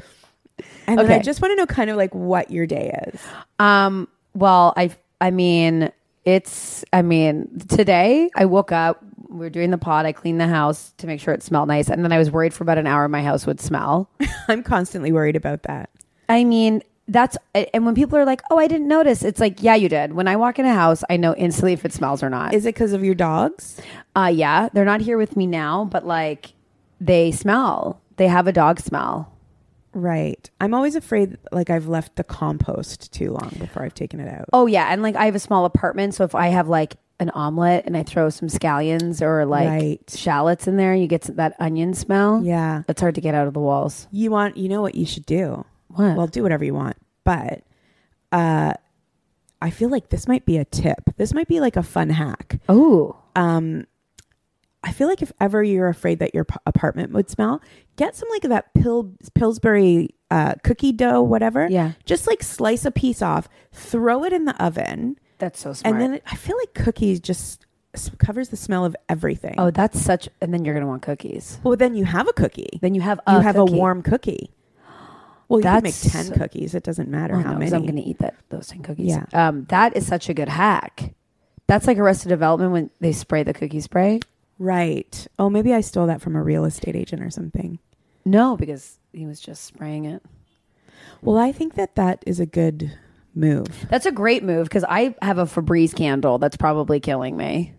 Speaker 2: And then I just want to know kind of like what your day is.
Speaker 1: Well, I mean, today I woke up, we were doing the pod. I cleaned the house to make sure it smelled nice. And then I was worried for about an hour my house would smell.
Speaker 2: I'm constantly worried about that.
Speaker 1: I mean, and when people are like, oh, I didn't notice. It's like, yeah, you did. When I walk in a house, I know instantly if it smells or not.
Speaker 2: Is it because of your dogs?
Speaker 1: Yeah. They're not here with me now, but like they smell. They have a dog smell.
Speaker 2: Right. I'm always afraid like I've left the compost too long before I've taken it out.
Speaker 1: Oh, yeah. And like I have a small apartment. So if I have like an omelet and I throw some scallions or like shallots in there, you get that onion smell.
Speaker 2: Yeah.
Speaker 1: That's hard to get out of the walls.
Speaker 2: You know what you should do?
Speaker 1: What?
Speaker 2: Well, do whatever you want. But I feel like this might be a tip. This might be like a fun hack.
Speaker 1: Oh.
Speaker 2: I feel like if ever you're afraid that your apartment would smell, get some like that Pillsbury cookie dough, whatever.
Speaker 1: Yeah.
Speaker 2: Just like slice a piece off, throw it in the oven.
Speaker 1: That's so smart.
Speaker 2: And then I feel like cookies just covers the smell of everything.
Speaker 1: Oh, and then you're going to want cookies.
Speaker 2: Well, then you have a cookie.
Speaker 1: Then you have
Speaker 2: a warm cookie. Well, you can make
Speaker 1: That's
Speaker 2: 10 cookies. It doesn't matter how many.
Speaker 1: I'm going to eat those 10 cookies.
Speaker 2: Yeah.
Speaker 1: That is such a good hack. That's like Arrested Development when they spray the cookie spray.
Speaker 2: Right. Oh, maybe I stole that from a real estate agent or something.
Speaker 1: No, because he was just spraying it.
Speaker 2: Well, I think that is a good move.
Speaker 1: That's a great move because I have a Febreze candle that's probably killing me.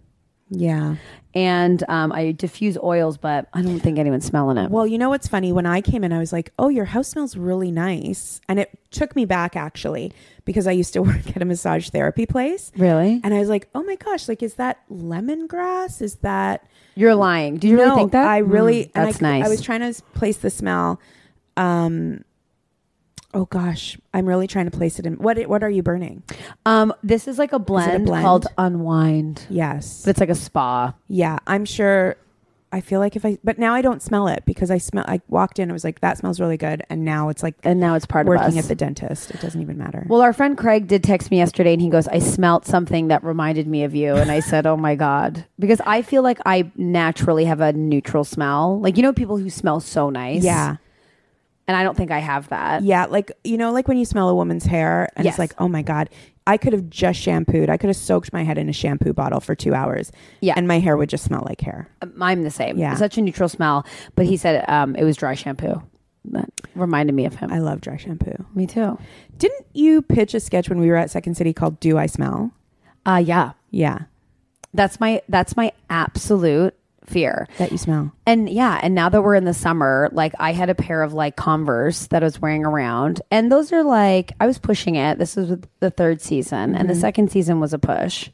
Speaker 2: Yeah.
Speaker 1: And I diffuse oils, but I don't think anyone's smelling it.
Speaker 2: Well, you know what's funny? When I came in, I was like, oh, your house smells really nice. And it took me back, actually, because I used to work at a massage therapy place.
Speaker 1: Really?
Speaker 2: And I was like, oh my gosh, like, is that lemongrass? Is that...
Speaker 1: You're lying. Do you really think that?
Speaker 2: I really...
Speaker 1: That's nice.
Speaker 2: I was trying to place the smell. Oh gosh, I'm really trying to place it in. What are you burning?
Speaker 1: This is like a blend called Unwind.
Speaker 2: Yes.
Speaker 1: But it's like a spa.
Speaker 2: Yeah, I'm sure. I feel like but now I don't smell it because I walked in, I was like, that smells really good. And now it's like,
Speaker 1: and now it's part of us.
Speaker 2: Working at the dentist. It doesn't even matter.
Speaker 1: Well, our friend Craig did text me yesterday and he goes, I smelt something that reminded me of you. And I said, oh my God, because I feel like I naturally have a neutral smell. Like, people who smell so nice.
Speaker 2: Yeah.
Speaker 1: And I don't think I have that.
Speaker 2: Yeah. Like, like when you smell a woman's hair and
Speaker 1: Yes.
Speaker 2: it's like, oh my God, I could have just shampooed. I could have soaked my head in a shampoo bottle for 2 hours.
Speaker 1: Yeah.
Speaker 2: And my hair would just smell like hair.
Speaker 1: I'm the same.
Speaker 2: Yeah.
Speaker 1: It's such a neutral smell. But he said it was dry shampoo. That reminded me of him.
Speaker 2: I love dry shampoo.
Speaker 1: Me too.
Speaker 2: Didn't you pitch a sketch when we were at Second City called Do I Smell?
Speaker 1: Yeah.
Speaker 2: Yeah.
Speaker 1: That's my absolute fear.
Speaker 2: That you smell.
Speaker 1: And yeah, and now that we're in the summer, like I had a pair of like Converse that I was wearing around, and those are like, I was pushing it. This was the third season, and the second season was a push.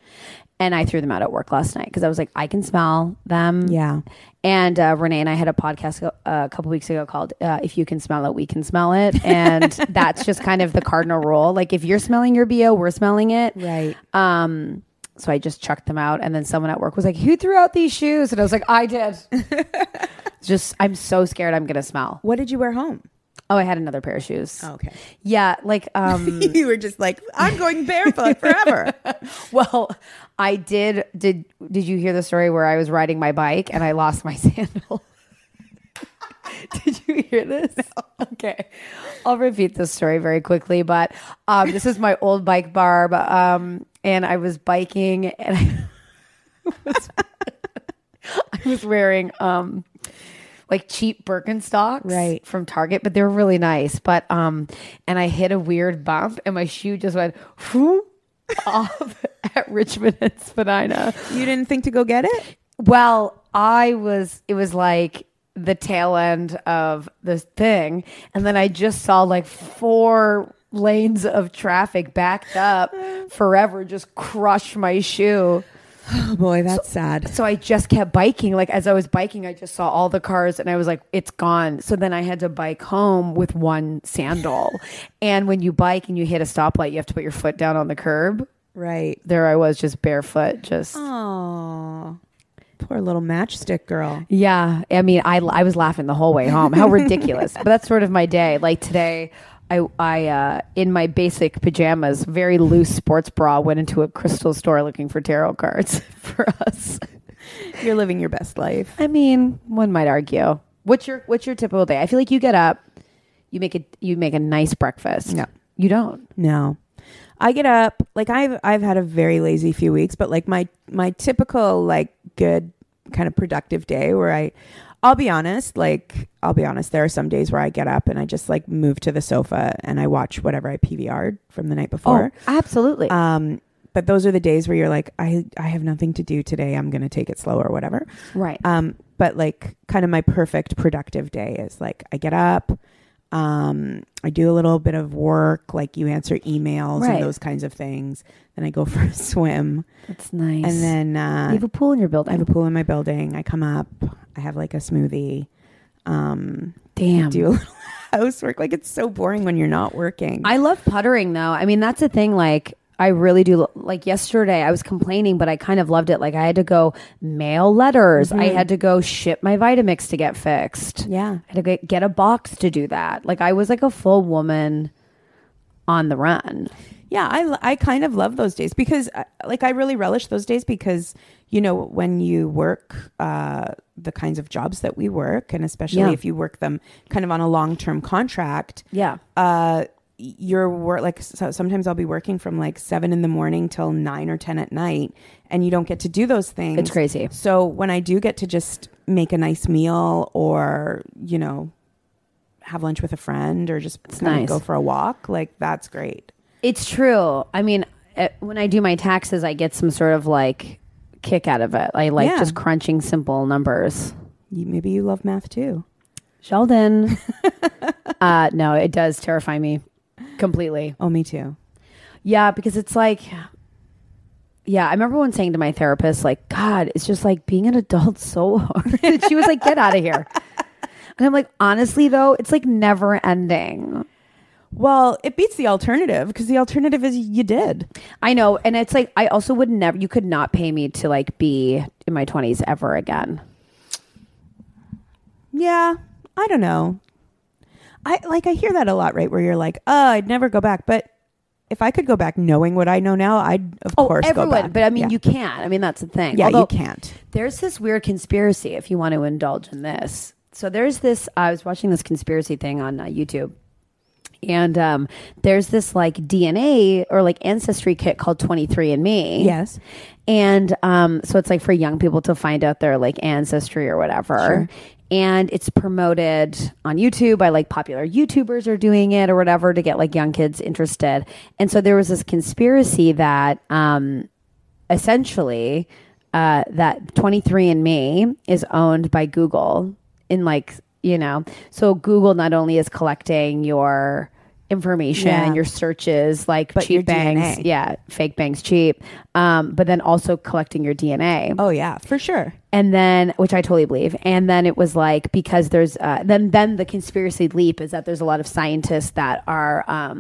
Speaker 1: And I threw them out at work last night because I was like, I can smell them.
Speaker 2: Yeah.
Speaker 1: And Renee and I had a podcast a couple weeks ago called If You Can Smell It, We Can Smell It. And that's just kind of the cardinal rule. Like if you're smelling your BO, we're smelling it.
Speaker 2: Right.
Speaker 1: So I just chucked them out. And then someone at work was like, who threw out these shoes? And I was like, I did. I'm so scared I'm going to smell.
Speaker 2: What did you wear home?
Speaker 1: Oh, I had another pair of shoes.
Speaker 2: Oh, okay.
Speaker 1: Yeah. Like,
Speaker 2: you were just like, I'm going barefoot forever.
Speaker 1: Well, I did. Did you hear the story where I was riding my bike and I lost my sandal? Did you hear this? No. Okay. I'll repeat this story very quickly, but this is my old bike barb. And I was biking and I was wearing like cheap Birkenstocks from Target, but they were really nice. But and I hit a weird bump and my shoe just went off at Richmond and Spadina.
Speaker 2: You didn't think to go get it?
Speaker 1: Well, it was like the tail end of this thing. And then I just saw like 4 lanes of traffic backed up forever, just crush my shoe.
Speaker 2: Oh boy, that's sad.
Speaker 1: So I just kept biking. Like as I was biking, I just saw all the cars and I was like, it's gone. So then I had to bike home with one sandal. And when you bike and you hit a stoplight, you have to put your foot down on the curb.
Speaker 2: Right.
Speaker 1: There I was, just barefoot, just.
Speaker 2: Oh, poor little matchstick girl.
Speaker 1: Yeah. I mean, I was laughing the whole way home. How ridiculous. But that's sort of my day. Like today, I in my basic pajamas, very loose sports bra, went into a crystal store looking for tarot cards for us.
Speaker 2: You're living your best life.
Speaker 1: I mean, one might argue. What's your typical day? I feel like you get up, you make a nice breakfast.
Speaker 2: No,
Speaker 1: you don't.
Speaker 2: No, I get up. Like I've had a very lazy few weeks, but like my typical like good kind of productive day where I'll be honest, there are some days where I get up and I just like move to the sofa and I watch whatever I PVR'd from the night before.
Speaker 1: Oh, absolutely.
Speaker 2: But those are the days where you're like, I have nothing to do today. I'm going to take it slow or whatever.
Speaker 1: Right.
Speaker 2: But like kind of my perfect productive day is like I get up, I do a little bit of work, like you answer emails and those kinds of things. Then I go for a swim.
Speaker 1: That's nice.
Speaker 2: And then
Speaker 1: you have a pool in your building.
Speaker 2: I have a pool in my building. I come up, I have like a smoothie.
Speaker 1: Damn.
Speaker 2: Do a little housework. Like it's so boring when you're not working.
Speaker 1: I love puttering though. I mean, that's the thing. Like I really do. Like yesterday I was complaining, but I kind of loved it. Like I had to go mail letters. I had to go ship my Vitamix to get fixed.
Speaker 2: Yeah.
Speaker 1: I had to get a box to do that. Like I was like a full woman on the run.
Speaker 2: Yeah, I kind of love those days because like I really relish those days because, you know, when you work the kinds of jobs that we work, and especially if you work them kind of on a long-term contract, your work, like sometimes I'll be working from like 7 a.m. till 9 or 10 at night, and you don't get to do those things.
Speaker 1: It's crazy.
Speaker 2: So when I do get to just make a nice meal or, you know, have lunch with a friend or just kind of go for a walk, like that's great.
Speaker 1: It's true. I mean, when I do my taxes, I get some sort of like kick out of it. I like just crunching simple numbers.
Speaker 2: Maybe you love math too.
Speaker 1: Sheldon. No, it does terrify me completely.
Speaker 2: Oh, me too.
Speaker 1: Yeah, because it's like, I remember once saying to my therapist, like, God, it's just like being an adult so hard. And she was like, get out of here. And I'm like, honestly, though, it's like never ending.
Speaker 2: Well, it beats the alternative because the alternative is you did.
Speaker 1: I know. And it's like, I also would never, you could not pay me to like be in my 20s ever again.
Speaker 2: Yeah. I don't know. I hear that a lot, right? Where you're like, oh, I'd never go back. But if I could go back knowing what I know now, I'd of course go back.
Speaker 1: But I mean, you can't. I mean, that's the thing.
Speaker 2: Yeah, you can't.
Speaker 1: There's this weird conspiracy if you want to indulge in this. So there's this, I was watching this conspiracy thing on YouTube. And there's this like DNA or like ancestry kit called 23andMe.
Speaker 2: Yes.
Speaker 1: And so it's like for young people to find out their like ancestry or whatever. Sure. And it's promoted on YouTube by like popular YouTubers are doing it or whatever to get like young kids interested. And so there was this conspiracy that essentially that 23andMe is owned by Google in like, you know, so Google not only is collecting your information and your searches like but cheap banks, fake banks cheap, but then also collecting your DNA.
Speaker 2: Oh yeah, for sure.
Speaker 1: And then, which I totally believe. And then it was like, because there's, then the conspiracy leap is that there's a lot of scientists that are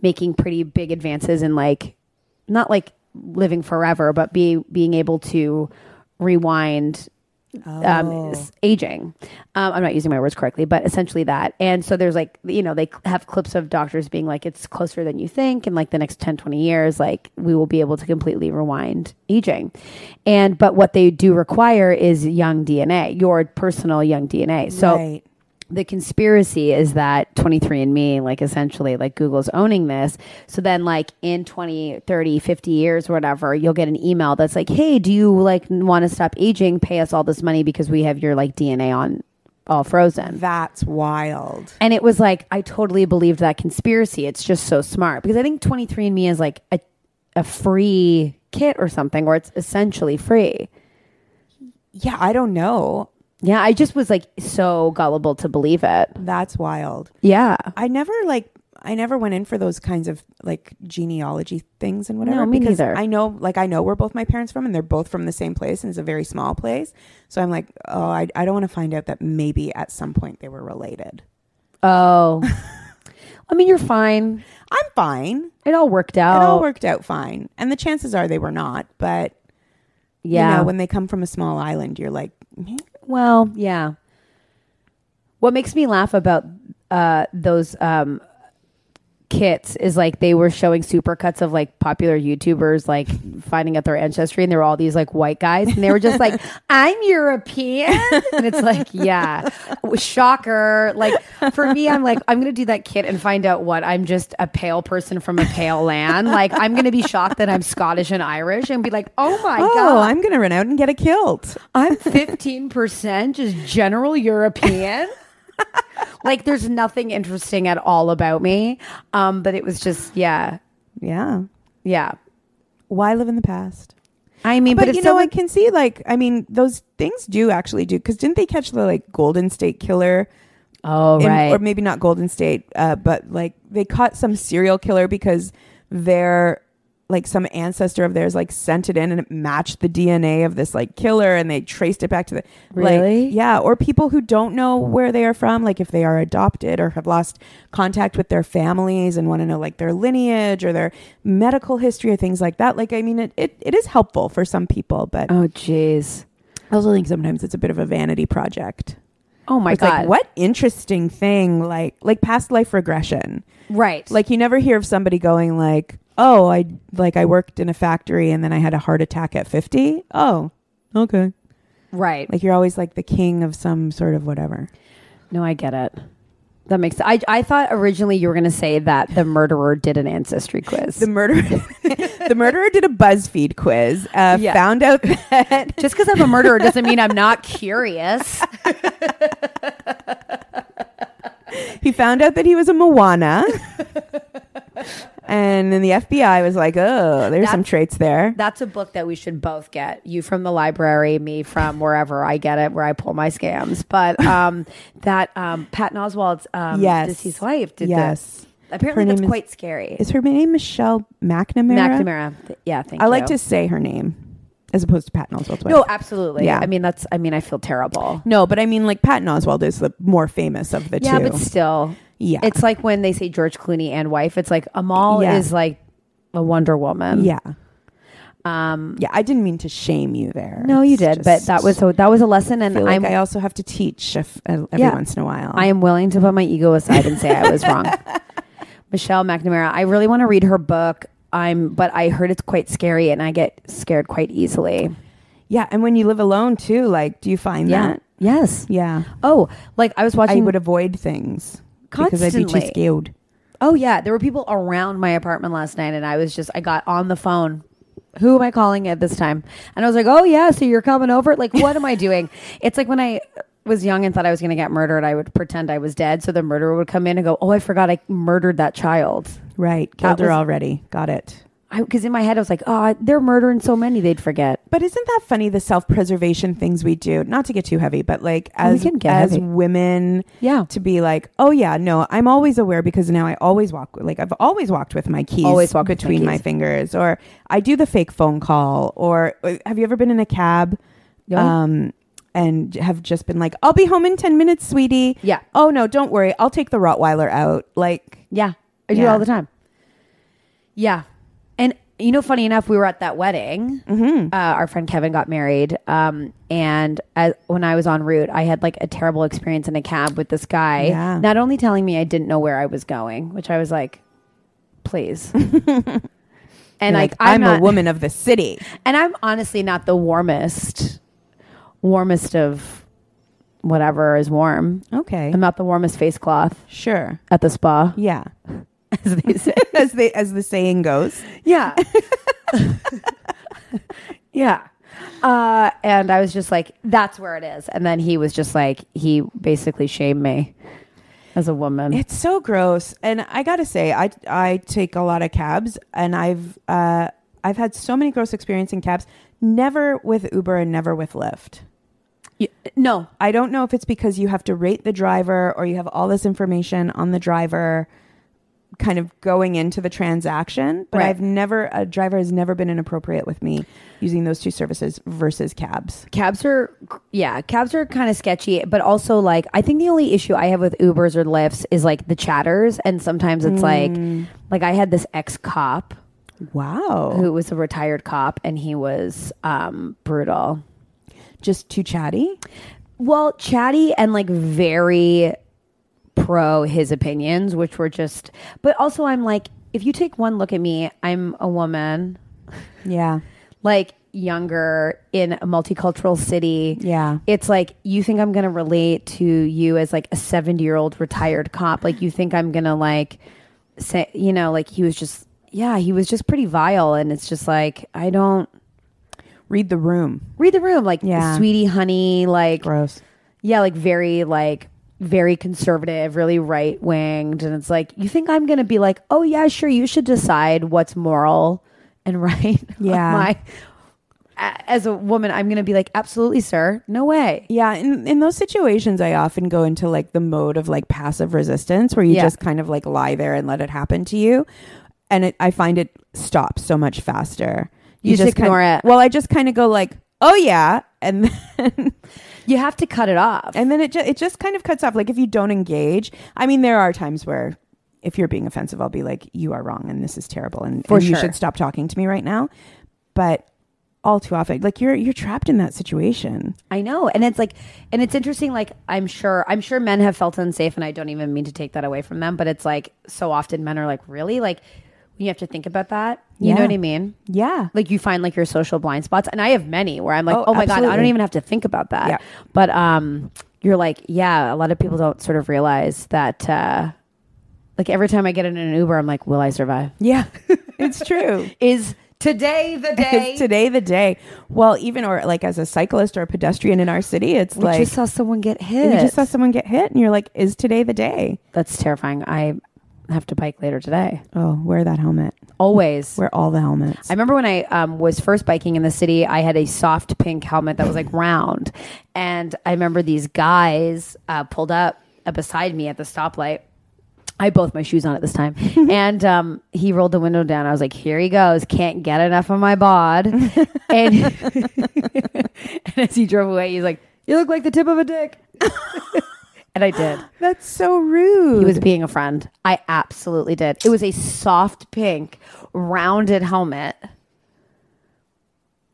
Speaker 1: making pretty big advances in like, not like living forever, but being able to rewind aging. I'm not using my words correctly, but essentially that. And so there's like, you know, they have clips of doctors being like, it's closer than you think. And like the next 10, 20 years, like we will be able to completely rewind aging. But what they do require is young DNA, your personal young DNA. So the conspiracy is that 23andMe, like essentially like Google's owning this. So then like in 20, 30, 50 years or whatever, you'll get an email that's like, hey, do you like want to stop aging? Pay us all this money because we have your like DNA on all frozen.
Speaker 2: That's wild.
Speaker 1: And it was like, I totally believed that conspiracy. It's just so smart because I think 23andMe is like a free kit or something, or it's essentially free.
Speaker 2: Yeah, I don't know.
Speaker 1: Yeah, I just was like so gullible to believe it.
Speaker 2: That's wild.
Speaker 1: Yeah.
Speaker 2: I never went in for those kinds of like genealogy things and whatever.
Speaker 1: No, me neither.
Speaker 2: I know where both my parents from and they're both from the same place and it's a very small place. So I'm like, oh, I don't want to find out that maybe at some point they were related.
Speaker 1: Oh. I mean, you're fine.
Speaker 2: I'm fine.
Speaker 1: It all worked out.
Speaker 2: It all worked out fine. And the chances are they were not, but you know, when they come from a small island, you're like,
Speaker 1: well, yeah. What makes me laugh about those kits is like they were showing supercuts of like popular YouTubers like finding out their ancestry, and there were all these like white guys, and they were just like, I'm European, and it's like, yeah, shocker. Like for me, I'm like, I'm gonna do that kit and find out what I'm just a pale person from a pale land. Like I'm gonna be shocked that I'm Scottish and Irish, and be like, oh my god,
Speaker 2: I'm gonna run out and get a kilt.
Speaker 1: I'm 15% just general European. Like there's nothing interesting at all about me. But it was just, yeah.
Speaker 2: Why live in the past?
Speaker 1: I mean, but
Speaker 2: you know, I can see like, I mean, those things do actually do, because didn't they catch the like Golden State Killer?
Speaker 1: Oh, right.
Speaker 2: Or maybe not Golden State, but like they caught some serial killer because they're like some ancestor of theirs like sent it in and it matched the DNA of this like killer, and they traced it back to the
Speaker 1: really?
Speaker 2: Like, yeah. Or people who don't know where they are from, like if they are adopted or have lost contact with their families and want to know like their lineage or their medical history or things like that. Like, I mean, it is helpful for some people, but
Speaker 1: oh geez,
Speaker 2: I also think sometimes it's a bit of a vanity project.
Speaker 1: Oh my God.
Speaker 2: Like, what interesting thing, like past life regression.
Speaker 1: Right.
Speaker 2: Like you never hear of somebody going like, oh, I worked in a factory and then I had a heart attack at 50. Oh, okay.
Speaker 1: Right.
Speaker 2: Like you're always like the king of some sort of whatever.
Speaker 1: No, I get it. That makes sense. I thought originally you were going to say that the murderer did an ancestry quiz.
Speaker 2: The murderer did a BuzzFeed quiz. Found out that
Speaker 1: just because I'm a murderer doesn't mean I'm not curious.
Speaker 2: He found out that he was a Moana. And then the FBI was like, oh, there's some traits there.
Speaker 1: That's a book that we should both get. You from the library, me from wherever I get it, where I pull my scams. But Patton Oswalt's deceased wife did this. Apparently that's quite scary.
Speaker 2: Is her name Michelle McNamara?
Speaker 1: McNamara. Yeah, thank you.
Speaker 2: I like to say her name as opposed to Patton Oswalt's wife.
Speaker 1: No, absolutely.
Speaker 2: Yeah.
Speaker 1: I mean, I feel terrible.
Speaker 2: No, but I mean, like Patton Oswalt is the more famous of the two.
Speaker 1: Yeah, but still.
Speaker 2: Yeah.
Speaker 1: It's like when they say George Clooney and wife, it's like Amal is like a Wonder Woman.
Speaker 2: Yeah. I didn't mean to shame you there.
Speaker 1: No, you did, but that was a lesson, and
Speaker 2: I also have to teach every once in a while.
Speaker 1: I am willing to put my ego aside and say I was wrong. Michelle McNamara. I really want to read her book. But I heard it's quite scary, and I get scared quite easily.
Speaker 2: Yeah, and when you live alone too, like, do you find that?
Speaker 1: Yes.
Speaker 2: Yeah.
Speaker 1: Oh, like I was watching.
Speaker 2: I would avoid things
Speaker 1: constantly.
Speaker 2: because I'd be too scared.
Speaker 1: Oh yeah, there were people around my apartment last night, and I got on the phone. Who am I calling at this time? And I was like, oh yeah, so you're coming over? Like, what am I doing? It's like when I was young and thought I was going to get murdered, I would pretend I was dead, so the murderer would come in and go, oh, I forgot I murdered that child.
Speaker 2: Right, killed her already. Got it.
Speaker 1: Because in my head I was like, oh, they're murdering so many they'd forget.
Speaker 2: But isn't that funny, the self-preservation things we do? Not to get too heavy, but like as women, to be like, oh yeah, no, I'm always aware because now I always walk, like I've always walked with my keys between my fingers, or I do the fake phone call, or have you ever been in a cab? Yeah. And have just been like, I'll be home in 10 minutes, sweetie. Yeah. Oh no, don't worry, I'll take the Rottweiler out. Like,
Speaker 1: I do it all the time. Yeah. And, you know, funny enough, we were at that wedding. Mm-hmm. Our friend Kevin got married. And when I was en route, I had like a terrible experience in a cab with this guy, not only telling me I didn't know where I was going, which I was like, please. And like, I'm a woman of the city. And I'm honestly not the warmest of whatever is warm. Okay. I'm not the warmest face cloth. Sure. At the spa. Yeah. As they say. as the saying goes. Yeah. Yeah. And I was just like, that's where it is. And then he was just like, he basically shamed me as a woman. It's so gross. And I gotta say, I take a lot of cabs, and I've had so many gross experiences in cabs, never with Uber and never with Lyft. No, I don't know if it's because you have to rate the driver or you have all this information on the driver kind of going into the transaction, but a driver has never been inappropriate with me using those two services versus cabs. Cabs are kind of sketchy, but also like, I think the only issue I have with Ubers or Lyfts is like the chatters. And sometimes it's like I had this ex-cop. Wow. Who was a retired cop, and he was brutal. Just too chatty? Well, chatty and like very pro his opinions, which were just, but also I'm like, if you take one look at me, I'm a woman.
Speaker 2: Yeah.
Speaker 1: Like younger in a multicultural city.
Speaker 2: Yeah.
Speaker 1: It's like, you think I'm going to relate to you as like a 70-year-old retired cop. Like you think I'm going to like say, you know, like he was just pretty vile. And it's just like, I don't
Speaker 2: read the room.
Speaker 1: Like sweetie, honey, like
Speaker 2: gross.
Speaker 1: Yeah. Like very conservative, really right winged. And it's like, you think I'm going to be like, oh yeah, sure. You should decide what's moral and right.
Speaker 2: Yeah.
Speaker 1: As a woman, I'm going to be like, absolutely, sir. No way.
Speaker 2: Yeah. In those situations, I often go into like the mode of like passive resistance where you just kind of like lie there and let it happen to you. And I find it stops so much faster.
Speaker 1: You just ignore it.
Speaker 2: Well, I just kind of go like, oh yeah. And then
Speaker 1: you have to cut it off.
Speaker 2: And then it just kind of cuts off. Like if you don't engage, I mean, there are times where if you're being offensive, I'll be like, you are wrong and this is terrible. And you should stop talking to me right now. But all too often, like you're trapped in that situation.
Speaker 1: I know. And it's like, and it's interesting. Like I'm sure men have felt unsafe, and I don't even mean to take that away from them, but it's like, so often men are like, really? Like you have to think about that. You know what I mean?
Speaker 2: Yeah.
Speaker 1: Like you find like your social blind spots. And I have many where I'm like, oh my
Speaker 2: absolutely.
Speaker 1: God, I don't even have to think about that.
Speaker 2: Yeah.
Speaker 1: But you're like, yeah, a lot of people don't sort of realize that like every time I get in an Uber, I'm like, will I survive?
Speaker 2: Yeah, it's true.
Speaker 1: Is today the day?
Speaker 2: Is today the day? Well, even or like as a cyclist or a pedestrian in our city, it's like
Speaker 1: you just saw someone get hit.
Speaker 2: You just saw someone get hit, and you're like, is today the day?
Speaker 1: That's terrifying. I have to bike later today.
Speaker 2: Oh, wear that helmet.
Speaker 1: Always.
Speaker 2: Wear all the helmets.
Speaker 1: I remember when I was first biking in the city, I had a soft pink helmet that was like round. And I remember these guys pulled up beside me at the stoplight. I had both my shoes on at this time. And he rolled the window down. I was like, here he goes. Can't get enough of my bod. And as he drove away, he's like, you look like the tip of a dick. And I did.
Speaker 2: That's so rude.
Speaker 1: He was being a friend. I absolutely did. It was a soft pink, rounded helmet.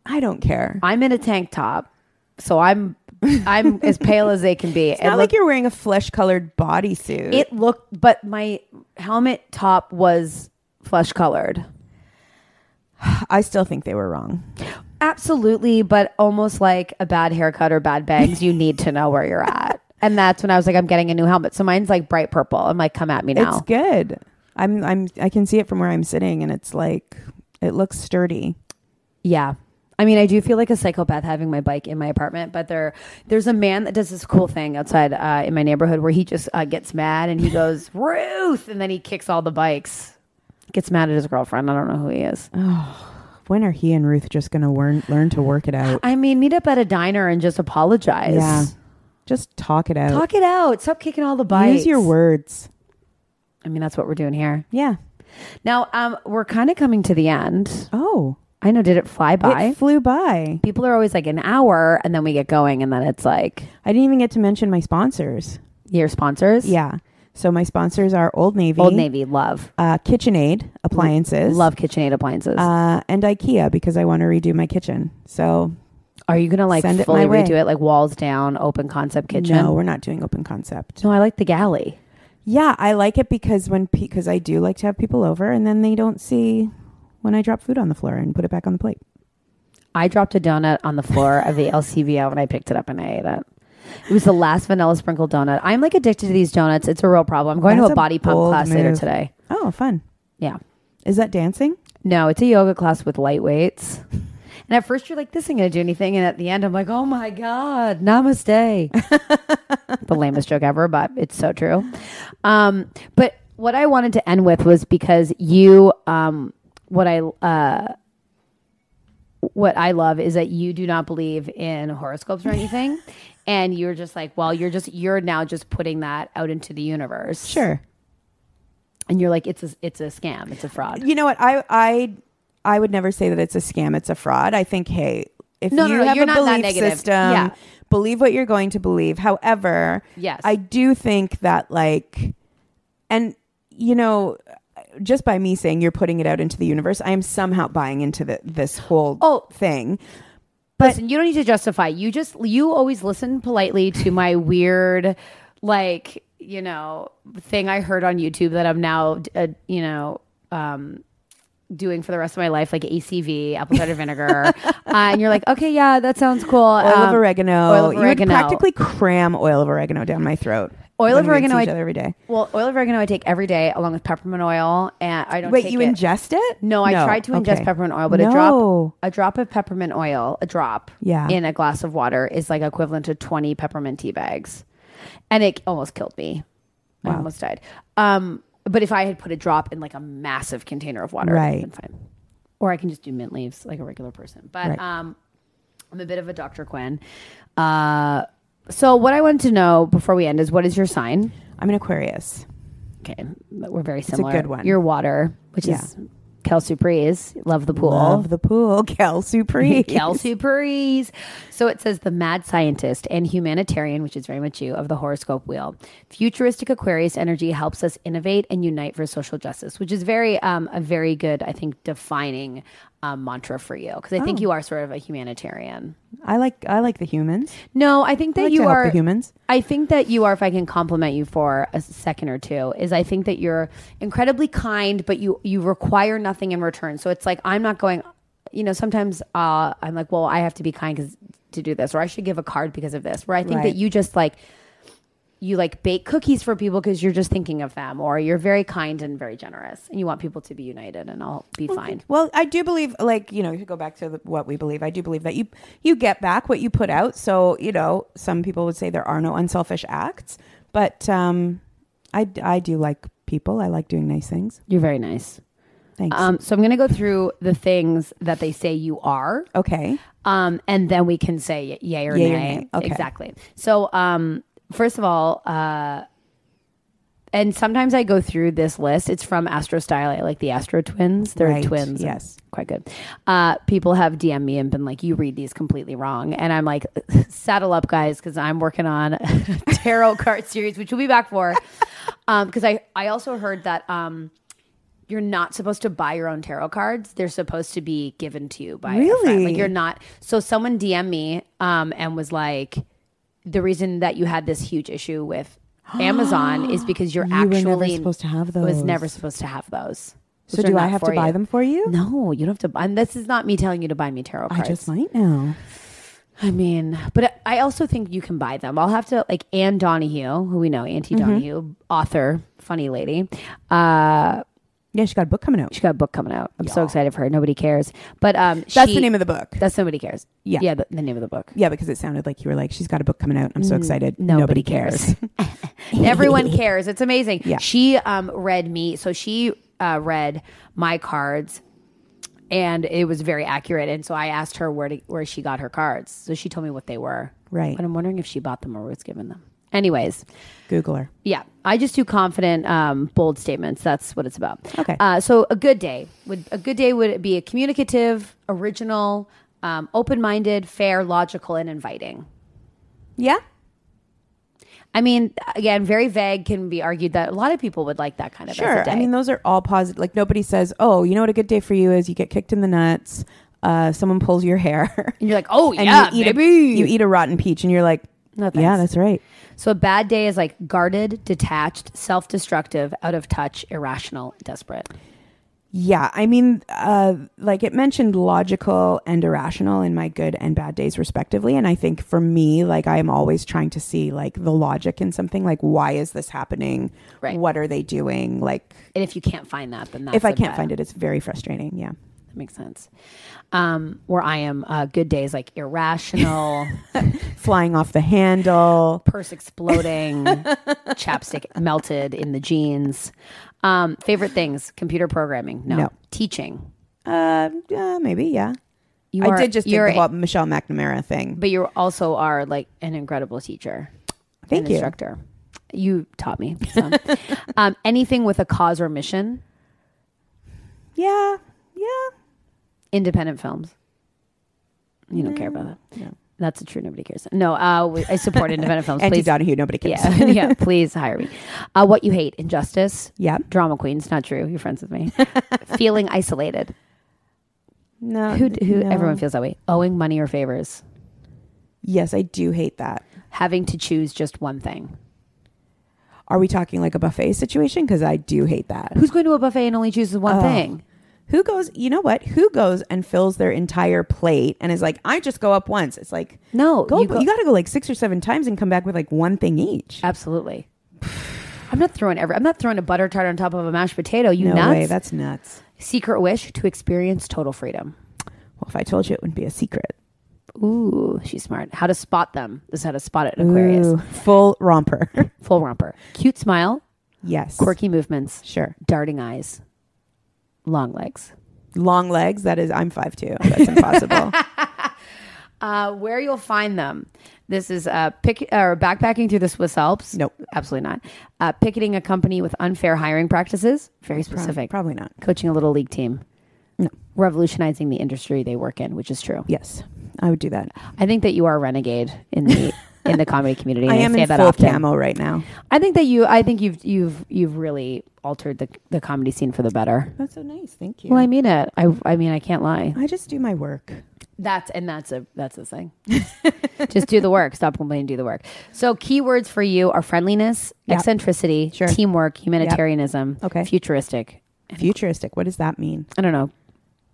Speaker 2: I don't care.
Speaker 1: I'm in a tank top, so I'm as pale as they can be.
Speaker 2: It's not like you're wearing a flesh-colored bodysuit.
Speaker 1: It looked, but my helmet top was flesh-colored.
Speaker 2: I still think they were wrong.
Speaker 1: Absolutely, but almost like a bad haircut or bad bangs, you need to know where you're at. And that's when I was like, I'm getting a new helmet. So mine's like bright purple. I'm like, come at me now.
Speaker 2: It's good. I can see it from where I'm sitting, and it's like, it looks sturdy.
Speaker 1: Yeah. I mean, I do feel like a psychopath having my bike in my apartment, but there's a man that does this cool thing outside in my neighborhood where he just gets mad and he goes, Ruth! And then he kicks all the bikes. Gets mad at his girlfriend. I don't know who he is.
Speaker 2: Oh, when are he and Ruth just going to learn to work it out?
Speaker 1: I mean, meet up at a diner and just apologize.
Speaker 2: Yeah. Just talk it out.
Speaker 1: Talk it out. Stop kicking all the bikes.
Speaker 2: Use your words.
Speaker 1: I mean, that's what we're doing here.
Speaker 2: Yeah.
Speaker 1: Now, we're kind of coming to the end.
Speaker 2: Oh.
Speaker 1: I know. Did it fly by?
Speaker 2: It flew by.
Speaker 1: People are always like an hour, and then we get going, and then it's like...
Speaker 2: I didn't even get to mention my sponsors.
Speaker 1: Your sponsors?
Speaker 2: Yeah. So my sponsors are Old Navy.
Speaker 1: Old Navy, love.
Speaker 2: KitchenAid appliances.
Speaker 1: Love KitchenAid appliances.
Speaker 2: And IKEA, because I want to redo my kitchen. So...
Speaker 1: Are you going to like fully redo it, like walls down, open concept kitchen?
Speaker 2: No, we're not doing open concept.
Speaker 1: No, I like the galley.
Speaker 2: Yeah, I like it because I do like to have people over, and then they don't see when I drop food on the floor and put it back on the plate.
Speaker 1: I dropped a donut on the floor of the LCBO when I picked it up and I ate it. It was the last vanilla sprinkle donut. I'm like addicted to these donuts. It's a real problem. I'm going to a body pump class later today.
Speaker 2: Oh, fun.
Speaker 1: Yeah.
Speaker 2: Is that dancing?
Speaker 1: No, it's a yoga class with light weights. And at first you're like, this ain't going to do anything. And at the end, I'm like, oh my God, namaste. The lamest joke ever, but it's so true. But what I wanted to end with was because you, what I love is that you do not believe in horoscopes or anything. And you're just like, well, you're now just putting that out into the universe.
Speaker 2: Sure.
Speaker 1: And you're like, it's a scam. It's a fraud.
Speaker 2: You know what? I would never say that it's a scam. It's a fraud. I think, hey, if you have a belief system, believe what you're going to believe. However,
Speaker 1: yes,
Speaker 2: I do think that like, and you know, just by me saying you're putting it out into the universe, I am somehow buying into this whole thing.
Speaker 1: But listen, you don't need to justify. You always listen politely to my weird, like, thing I heard on YouTube that I'm now, doing for the rest of my life, like ACV, apple cider vinegar. And you're like, okay, yeah, that sounds cool.
Speaker 2: Oil of oregano.
Speaker 1: Oil of oregano.
Speaker 2: You would practically cram oil of oregano down my throat.
Speaker 1: Oil of oregano
Speaker 2: every day.
Speaker 1: Well, oil of oregano I take every day along with peppermint oil, and I don't.
Speaker 2: Wait,
Speaker 1: take
Speaker 2: you ingest it?
Speaker 1: No, I tried to ingest peppermint oil, but a drop of peppermint oil, in a glass of water is like equivalent to 20 peppermint tea bags, and it almost killed me. Wow. I almost died. But if I had put a drop in like a massive container of water,
Speaker 2: right,
Speaker 1: then fine. Or I can just do mint leaves like a regular person. But
Speaker 2: right.
Speaker 1: I'm a bit of a Dr. Quinn. So what I wanted to know before we end is, what is your sign?
Speaker 2: I'm an Aquarius.
Speaker 1: Okay, we're very similar.
Speaker 2: It's a good one.
Speaker 1: You're water, which is Calciprese. Love the pool.
Speaker 2: Love the pool. Calciprese.
Speaker 1: Calciprese. So it says the mad scientist and humanitarian, which is very much you, of the horoscope wheel. Futuristic Aquarius energy helps us innovate and unite for social justice, which is very a very good, I think, defining mantra for you, because I think you are sort of a humanitarian.
Speaker 2: I like the humans.
Speaker 1: No, I think that
Speaker 2: like
Speaker 1: you
Speaker 2: to
Speaker 1: are
Speaker 2: help the humans.
Speaker 1: I think that you are, if I can compliment you for a second or two, is I think that you're incredibly kind, but you require nothing in return. So it's like, I'm not going, sometimes I'm like, well, I have to be kind to do this, or I should give a card because of this, where I think that you just you bake cookies for people because you're just thinking of them, or you're very kind and very generous and you want people to be united, and I'll be fine.
Speaker 2: Well, I do believe, to go back to what we believe, I do believe that you get back what you put out. So, some people would say there are no unselfish acts, but I do like people. I like doing nice things.
Speaker 1: You're very nice.
Speaker 2: Thanks.
Speaker 1: So I'm going to go through the things that they say you are.
Speaker 2: Okay.
Speaker 1: And then we can say yay or nay.
Speaker 2: Okay.
Speaker 1: Exactly. So, first of all, and sometimes I go through this list. It's from Astro Style. I like the Astro Twins. They're twins.
Speaker 2: Yes.
Speaker 1: Quite good. People have DM'd me and been like, you read these completely wrong. And I'm like, saddle up, guys, because I'm working on a tarot card series, which we'll be back for. Because I also heard that you're not supposed to buy your own tarot cards. They're supposed to be given to you by a friend. Like, you're not. So someone DM'd me and was like, the reason that you had this huge issue with Amazon is because you're actually
Speaker 2: were never supposed to have those.
Speaker 1: Was never supposed to have those.
Speaker 2: So do I have to buy them for you?
Speaker 1: No, you don't have to buy. And this is not me telling you to buy me tarot cards.
Speaker 2: I just might now.
Speaker 1: I mean, but I also think you can buy them. I'll have to, like, Anne Donahue, who we know, Auntie Donahue, author, funny lady.
Speaker 2: Yeah, she got a book coming out.
Speaker 1: I'm so excited for her. Nobody cares. But
Speaker 2: that's the name of the book.
Speaker 1: That's Nobody Cares. Yeah, the name of the book.
Speaker 2: Yeah, because it sounded like you were like, she's got a book coming out. I'm so excited. Nobody cares.
Speaker 1: Everyone cares. It's amazing.
Speaker 2: Yeah.
Speaker 1: She read me. So she read my cards, and it was very accurate. And so I asked her where she got her cards. So she told me what they were.
Speaker 2: Right.
Speaker 1: But I'm wondering if she bought them or was given them. Anyways.
Speaker 2: Google her.
Speaker 1: Yeah. I just do confident, bold statements. That's what it's about.
Speaker 2: Okay.
Speaker 1: So a good day. Would it be a communicative, original, open-minded, fair, logical, and inviting?
Speaker 2: Yeah.
Speaker 1: I mean, again, very vague. Can be argued that a lot of people would like that kind of as a day.
Speaker 2: I mean, those are all positive. Like, nobody says, oh, you know what a good day for you is? You get kicked in the nuts. Someone pulls your hair.
Speaker 1: And you're like, oh,
Speaker 2: and
Speaker 1: yeah,
Speaker 2: you eat a rotten peach, and you're like,
Speaker 1: no,
Speaker 2: yeah, that's right.
Speaker 1: So a bad day is like guarded, detached, self-destructive, out of touch, irrational, desperate.
Speaker 2: Yeah. I mean, like it mentioned logical and irrational in my good and bad days respectively. And I think for me, like I'm always trying to see like the logic in something, like why is this happening?
Speaker 1: Right.
Speaker 2: What are they doing? Like,
Speaker 1: and if you can't find that, then that's
Speaker 2: if I can't find it, it's very frustrating. Yeah.
Speaker 1: That makes sense. Where I am, good days like irrational,
Speaker 2: flying off the handle,
Speaker 1: purse exploding, chapstick melted in the jeans. Favorite things: computer programming. No. Teaching.
Speaker 2: Maybe. Yeah. I did just think the whole Michelle McNamara thing,
Speaker 1: but you also are like an incredible teacher.
Speaker 2: Thank you,
Speaker 1: instructor. You taught me. So. Anything with a cause or mission.
Speaker 2: Yeah.
Speaker 1: Independent films. You don't care about that. No. That's a true. Nobody cares. No, I support independent films.
Speaker 2: Auntie Donahue, nobody cares.
Speaker 1: Yeah, please hire me. What you hate: injustice.
Speaker 2: Yeah.
Speaker 1: Drama queens. Not true. You're friends with me. Feeling isolated.
Speaker 2: No.
Speaker 1: Who? Everyone feels that way. Owing money or favors.
Speaker 2: Yes, I do hate that.
Speaker 1: Having to choose just one thing.
Speaker 2: Are we talking like a buffet situation? Because I do hate that.
Speaker 1: Who's going to a buffet and only chooses one thing?
Speaker 2: Who goes, you know what? Who goes and fills their entire plate and is like, I just go up once. It's like,
Speaker 1: no,
Speaker 2: you got to go like 6 or 7 times and come back with like one thing each.
Speaker 1: Absolutely. I'm not throwing a butter tart on top of a mashed potato.
Speaker 2: No
Speaker 1: nuts?
Speaker 2: way. That's nuts.
Speaker 1: Secret wish to experience total freedom.
Speaker 2: Well, if I told you, it wouldn't be a secret.
Speaker 1: Ooh, she's smart. How to spot them. This is how to spot it in Aquarius.
Speaker 2: Ooh, full romper.
Speaker 1: Full romper. Cute smile.
Speaker 2: Yes.
Speaker 1: Quirky movements.
Speaker 2: Sure.
Speaker 1: Darting eyes. Long legs.
Speaker 2: Long legs. That is, I'm 5'2". That's impossible.
Speaker 1: Where you'll find them. This is backpacking through the Swiss Alps.
Speaker 2: Nope.
Speaker 1: Absolutely not. Picketing a company with unfair hiring practices. Very specific.
Speaker 2: Probably not.
Speaker 1: Coaching a little league team.
Speaker 2: No.
Speaker 1: Revolutionizing the industry they work in, which is true.
Speaker 2: Yes, I would do that.
Speaker 1: I think that you are a renegade in the in the comedy community.
Speaker 2: I am
Speaker 1: say
Speaker 2: in
Speaker 1: that
Speaker 2: full
Speaker 1: often.
Speaker 2: camo right now.
Speaker 1: I think you've really altered the comedy scene for the better.
Speaker 2: That's so nice. Thank you.
Speaker 1: Well, I mean it. I mean I can't lie.
Speaker 2: I just do my work.
Speaker 1: That's the thing. Just do the work. Stop complaining. Do the work. So keywords for you are friendliness, eccentricity, teamwork, humanitarianism, futuristic.
Speaker 2: Futuristic. What does that mean?
Speaker 1: I don't know.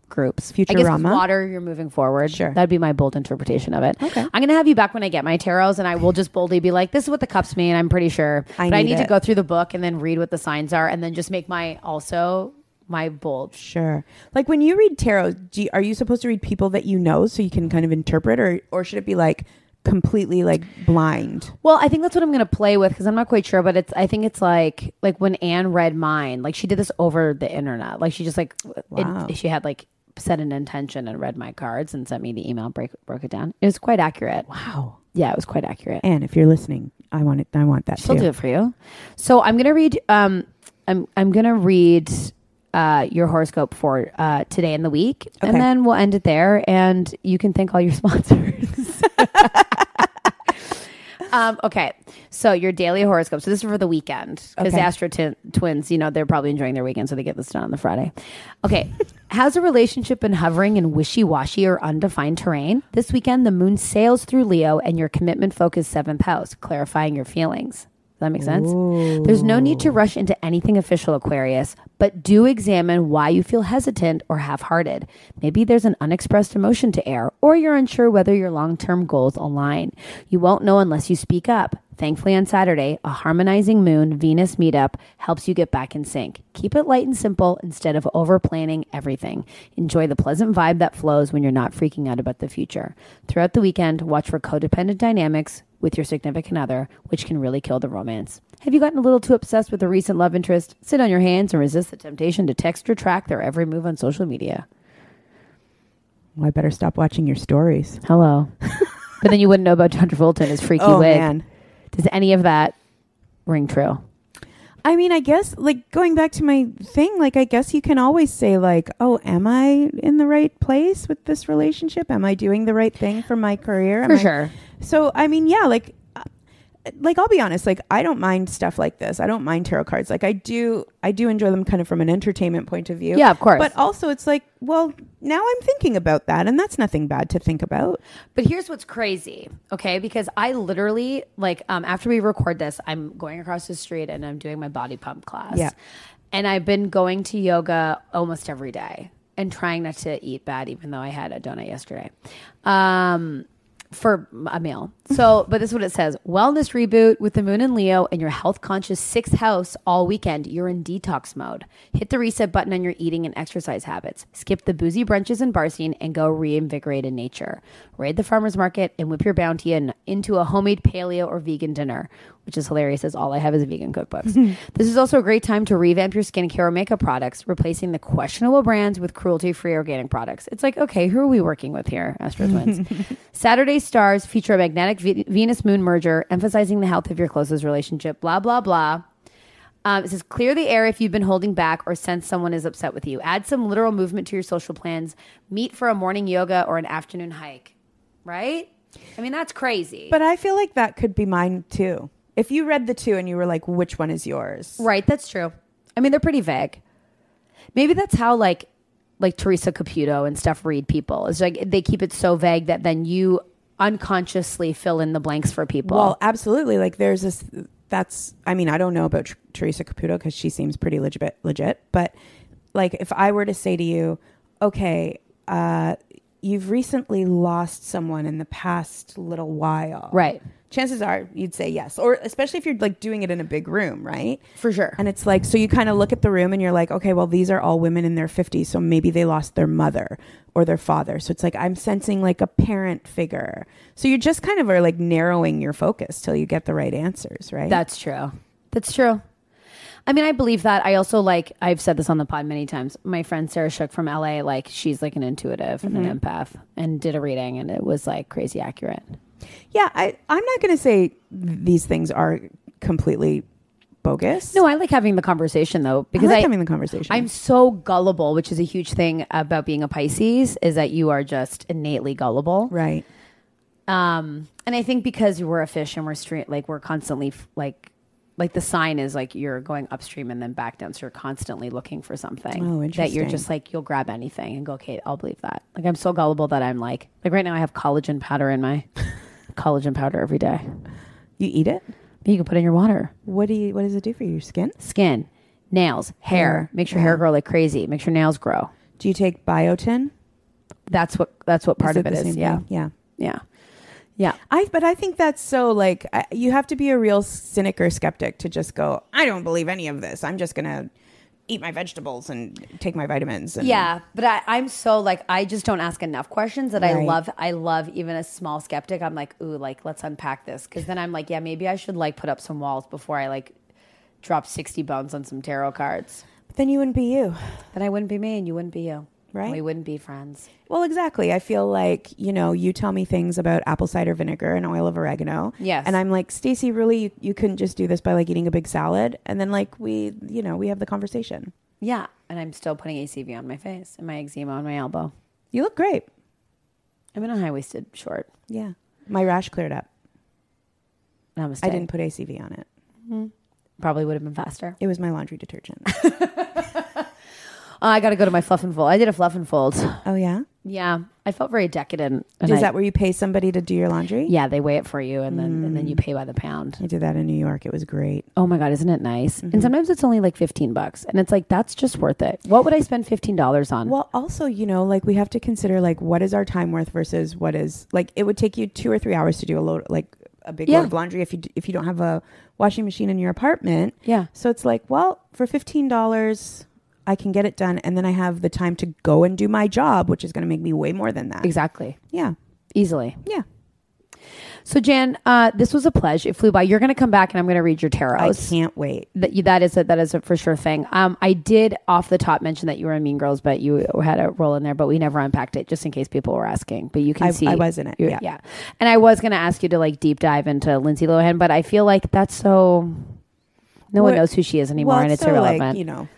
Speaker 1: Groups.
Speaker 2: Futurama.
Speaker 1: I guess with water, you're moving forward.
Speaker 2: Sure.
Speaker 1: That'd be my bold interpretation of it.
Speaker 2: Okay.
Speaker 1: I'm going to have you back when I get my tarots, and I will just boldly be like, this is what the cups mean. I'm pretty sure. But I need to go through the book and then read what the signs are and then just make my bold.
Speaker 2: Sure. Like when you read tarot, are you supposed to read people that you know so you can kind of interpret, or should it be like completely like blind?
Speaker 1: Well, I think that's what I'm going to play with because I'm not quite sure, but I think it's like when Anne read mine, like she did this over the internet. Like she just like, she had like set an intention and read my cards and sent me the email, broke it down. It was quite accurate.
Speaker 2: Wow.
Speaker 1: Yeah, it was quite accurate.
Speaker 2: And if you're listening, I want that
Speaker 1: She'll
Speaker 2: too.
Speaker 1: do it for you. So I'm going to read, I'm going to read your horoscope for today and the week. Okay. And then we'll end it there and you can thank all your sponsors. Okay. So your daily horoscope. So this is for the weekend because Astro twins, they're probably enjoying their weekend. So they get this done on the Friday. Okay. Has a relationship been hovering in wishy-washy or undefined terrain? This weekend, the moon sails through Leo and your commitment-focused 7th house, clarifying your feelings. Does that make sense?
Speaker 2: Ooh.
Speaker 1: There's no need to rush into anything official, Aquarius, but do examine why you feel hesitant or half-hearted. Maybe there's an unexpressed emotion to air, or you're unsure whether your long-term goals align. You won't know unless you speak up. Thankfully, on Saturday, a harmonizing moon-Venus meetup helps you get back in sync. Keep it light and simple instead of over-planning everything. Enjoy the pleasant vibe that flows when you're not freaking out about the future. Throughout the weekend, watch for codependent dynamics with your significant other, which can really kill the romance. Have you gotten a little too obsessed with a recent love interest? Sit on your hands and resist the temptation to text or track their every move on social media.
Speaker 2: Well, I better stop watching your stories.
Speaker 1: Hello. But then you wouldn't know about John Travolta and his freaky wig. Man. Does any of that ring true?
Speaker 2: I mean, I guess, like, going back to my thing, like, I guess you can always say, like, oh, am I in the right place with this relationship? Am I doing the right thing for my career?
Speaker 1: For sure.
Speaker 2: So, I mean, yeah, like, I'll be honest, like, I don't mind stuff like this. I don't mind tarot cards. Like, I do enjoy them kind of from an entertainment point of view.
Speaker 1: Yeah, of course.
Speaker 2: But also it's like, well, now I'm thinking about that, and that's nothing bad to think about.
Speaker 1: But here's what's crazy, okay? Because I literally, like, after we record this, I'm going across the street and I'm doing my body pump class.
Speaker 2: Yeah.
Speaker 1: And I've been going to yoga almost every day and trying not to eat bad, even though I had a donut yesterday. For a meal. So, but this is what it says. Wellness reboot with the moon in Leo and your health conscious 6th house all weekend. You're in detox mode. Hit the reset button on your eating and exercise habits. Skip the boozy brunches and bar scene and go reinvigorate in nature. Raid the farmer's market and whip your bounty into a homemade paleo or vegan dinner, which is hilarious as all I have is vegan cookbooks. This is also a great time to revamp your skincare or makeup products, replacing the questionable brands with cruelty-free organic products. It's like, okay, who are we working with here, Astro Twins? Saturday's stars feature a magnetic Venus-Moon merger, emphasizing the health of your closest relationship, blah, blah, blah. It says, clear the air if you've been holding back or sense someone is upset with you. Add some literal movement to your social plans. Meet for a morning yoga or an afternoon hike. Right? I mean, that's crazy.
Speaker 2: But I feel like that could be mine too. If you read the two and you were like, which one is yours?
Speaker 1: Right, that's true. I mean, they're pretty vague. Maybe that's how like Teresa Caputo and stuff read people. It's like they keep it so vague that then you unconsciously fill in the blanks for people.
Speaker 2: Well, absolutely. Like there's this that's, I mean, I don't know about Teresa Caputo because she seems pretty legit. But like, if I were to say to you, okay, you've recently lost someone in the past little while.
Speaker 1: Right.
Speaker 2: Chances are you'd say yes. Or especially if you're like doing it in a big room, right?
Speaker 1: For sure.
Speaker 2: And it's like, so you kind of look at the room and you're like, okay, well, these are all women in their 50s. So maybe they lost their mother or their father. So it's like, I'm sensing like a parent figure. So you just kind of are like narrowing your focus till you get the right answers, right?
Speaker 1: That's true. That's true. I mean, I believe that. I also like, I've said this on the pod many times. My friend Sarah Shook from LA, like she's like an intuitive and an empath and did a reading and it was like crazy accurate.
Speaker 2: Yeah, I'm not going to say these things are completely bogus.
Speaker 1: No, I like having the conversation though, because
Speaker 2: I like having the conversation.
Speaker 1: I'm so gullible, which is a huge thing about being a Pisces, is that you are just innately gullible.
Speaker 2: Right.
Speaker 1: And I think because we're a fish and we're constantly like the sign is like you're going upstream and then back down. So you're constantly looking for something that you're just like, you'll grab anything and go, okay, I'll believe that. Like I'm so gullible that I'm like right now I have collagen powder in my collagen powder every day.
Speaker 2: You eat it?
Speaker 1: You can put it in your water.
Speaker 2: What does it do for your skin?
Speaker 1: Skin, nails, hair. Makes your hair grow like crazy. Makes your nails grow.
Speaker 2: Do you take biotin?
Speaker 1: That's what part of it is. Yeah.
Speaker 2: Yeah.
Speaker 1: Yeah. Yeah.
Speaker 2: But I think that's so like, you have to be a real cynic or skeptic to just go, I don't believe any of this. I'm just going to eat my vegetables and take my vitamins. And
Speaker 1: yeah. But I'm so like, I just don't ask enough questions that
Speaker 2: Right.
Speaker 1: I love even a small skeptic. I'm like, ooh, like, let's unpack this. Cause then I'm like, yeah, maybe I should like put up some walls before I like drop 60 bones on some tarot cards.
Speaker 2: But then you wouldn't be you.
Speaker 1: Then I wouldn't be me and you wouldn't be you.
Speaker 2: Right.
Speaker 1: And we wouldn't be friends.
Speaker 2: Well, exactly. I feel like, you tell me things about apple cider vinegar and oil of oregano.
Speaker 1: Yes.
Speaker 2: And I'm like, Stacey, really, you couldn't just do this by like eating a big salad. And then like we have the conversation.
Speaker 1: Yeah. And I'm still putting ACV on my face and my eczema on my elbow.
Speaker 2: You look great.
Speaker 1: I'm in a high-waisted short.
Speaker 2: Yeah. My rash cleared up.
Speaker 1: Namaste.
Speaker 2: I didn't put ACV on it.
Speaker 1: Mm-hmm. Probably would have been faster.
Speaker 2: It was my laundry detergent.
Speaker 1: I got to go to my fluff and fold. I did a fluff and fold.
Speaker 2: Oh, yeah?
Speaker 1: Yeah. I felt very decadent.
Speaker 2: Is that where you pay somebody to do your laundry?
Speaker 1: Yeah, they weigh it for you and then you pay by the pound.
Speaker 2: I did that in New York. It was great.
Speaker 1: Oh my God, isn't it nice? And sometimes it's only like $15 and it's like, that's just worth it. What would I spend $15 on?
Speaker 2: Well, also, like we have to consider like what is our time worth versus what is like, it would take you 2 or 3 hours to do a big load of laundry if you don't have a washing machine in your apartment.
Speaker 1: Yeah.
Speaker 2: So it's like, well, for $15, I can get it done. And then I have the time to go and do my job, which is going to make me way more than that.
Speaker 1: Exactly.
Speaker 2: Yeah.
Speaker 1: Easily.
Speaker 2: Yeah.
Speaker 1: So Jan, this was a pleasure. It flew by. You're going to come back and I'm going to read your tarots.
Speaker 2: I can't wait.
Speaker 1: That is a for sure thing. I did off the top mention that you were in Mean Girls, but you had a role in there, but we never unpacked it just in case people were asking. But you can see
Speaker 2: I was in it.
Speaker 1: Yeah. And I was going to ask you to like deep dive into Lindsay Lohan, but I feel like that's so no one knows who she is anymore, and it's
Speaker 2: so
Speaker 1: irrelevant.
Speaker 2: Like,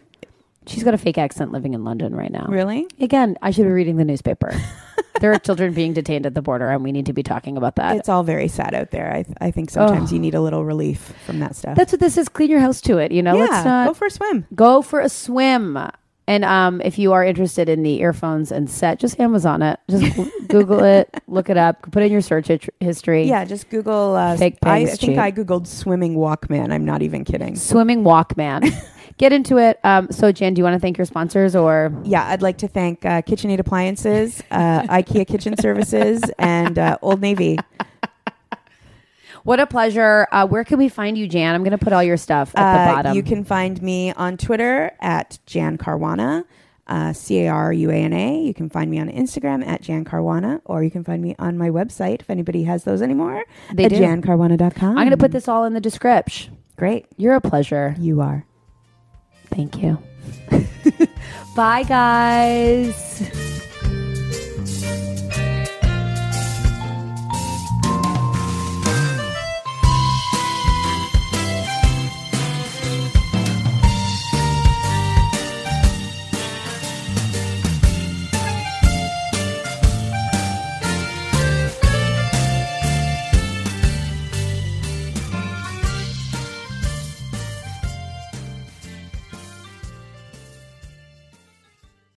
Speaker 1: she's got a fake accent living in London right now.
Speaker 2: Really?
Speaker 1: Again, I should be reading the newspaper. There are children being detained at the border, and we need to be talking about that.
Speaker 2: It's all very sad out there. I think sometimes you need a little relief from that stuff.
Speaker 1: That's what this is. Clean your house to it.
Speaker 2: Yeah,
Speaker 1: let's not
Speaker 2: go for a swim.
Speaker 1: Go for a swim. And if you are interested in the earphones and set, just Amazon it. Just Google it, look it up, put in your search history.
Speaker 2: Yeah, just Google.
Speaker 1: Fake
Speaker 2: I
Speaker 1: pigs
Speaker 2: think
Speaker 1: cheap.
Speaker 2: I Googled swimming Walkman. I'm not even kidding.
Speaker 1: Swimming Walkman. Get into it. So Jan, do you want to thank your sponsors or?
Speaker 2: Yeah, I'd like to thank KitchenAid Appliances, IKEA Kitchen Services, and Old Navy.
Speaker 1: What a pleasure. Where can we find you, Jan? I'm going to put all your stuff at the bottom.
Speaker 2: You can find me on Twitter at Jan Caruana, Caruana. You can find me on Instagram at Jan Caruana, or you can find me on my website, if anybody has those anymore,
Speaker 1: They
Speaker 2: at
Speaker 1: do.
Speaker 2: jancaruana.com.
Speaker 1: I'm going to put this all in the description.
Speaker 2: Great.
Speaker 1: You're a pleasure.
Speaker 2: You are.
Speaker 1: Thank you. Bye, guys.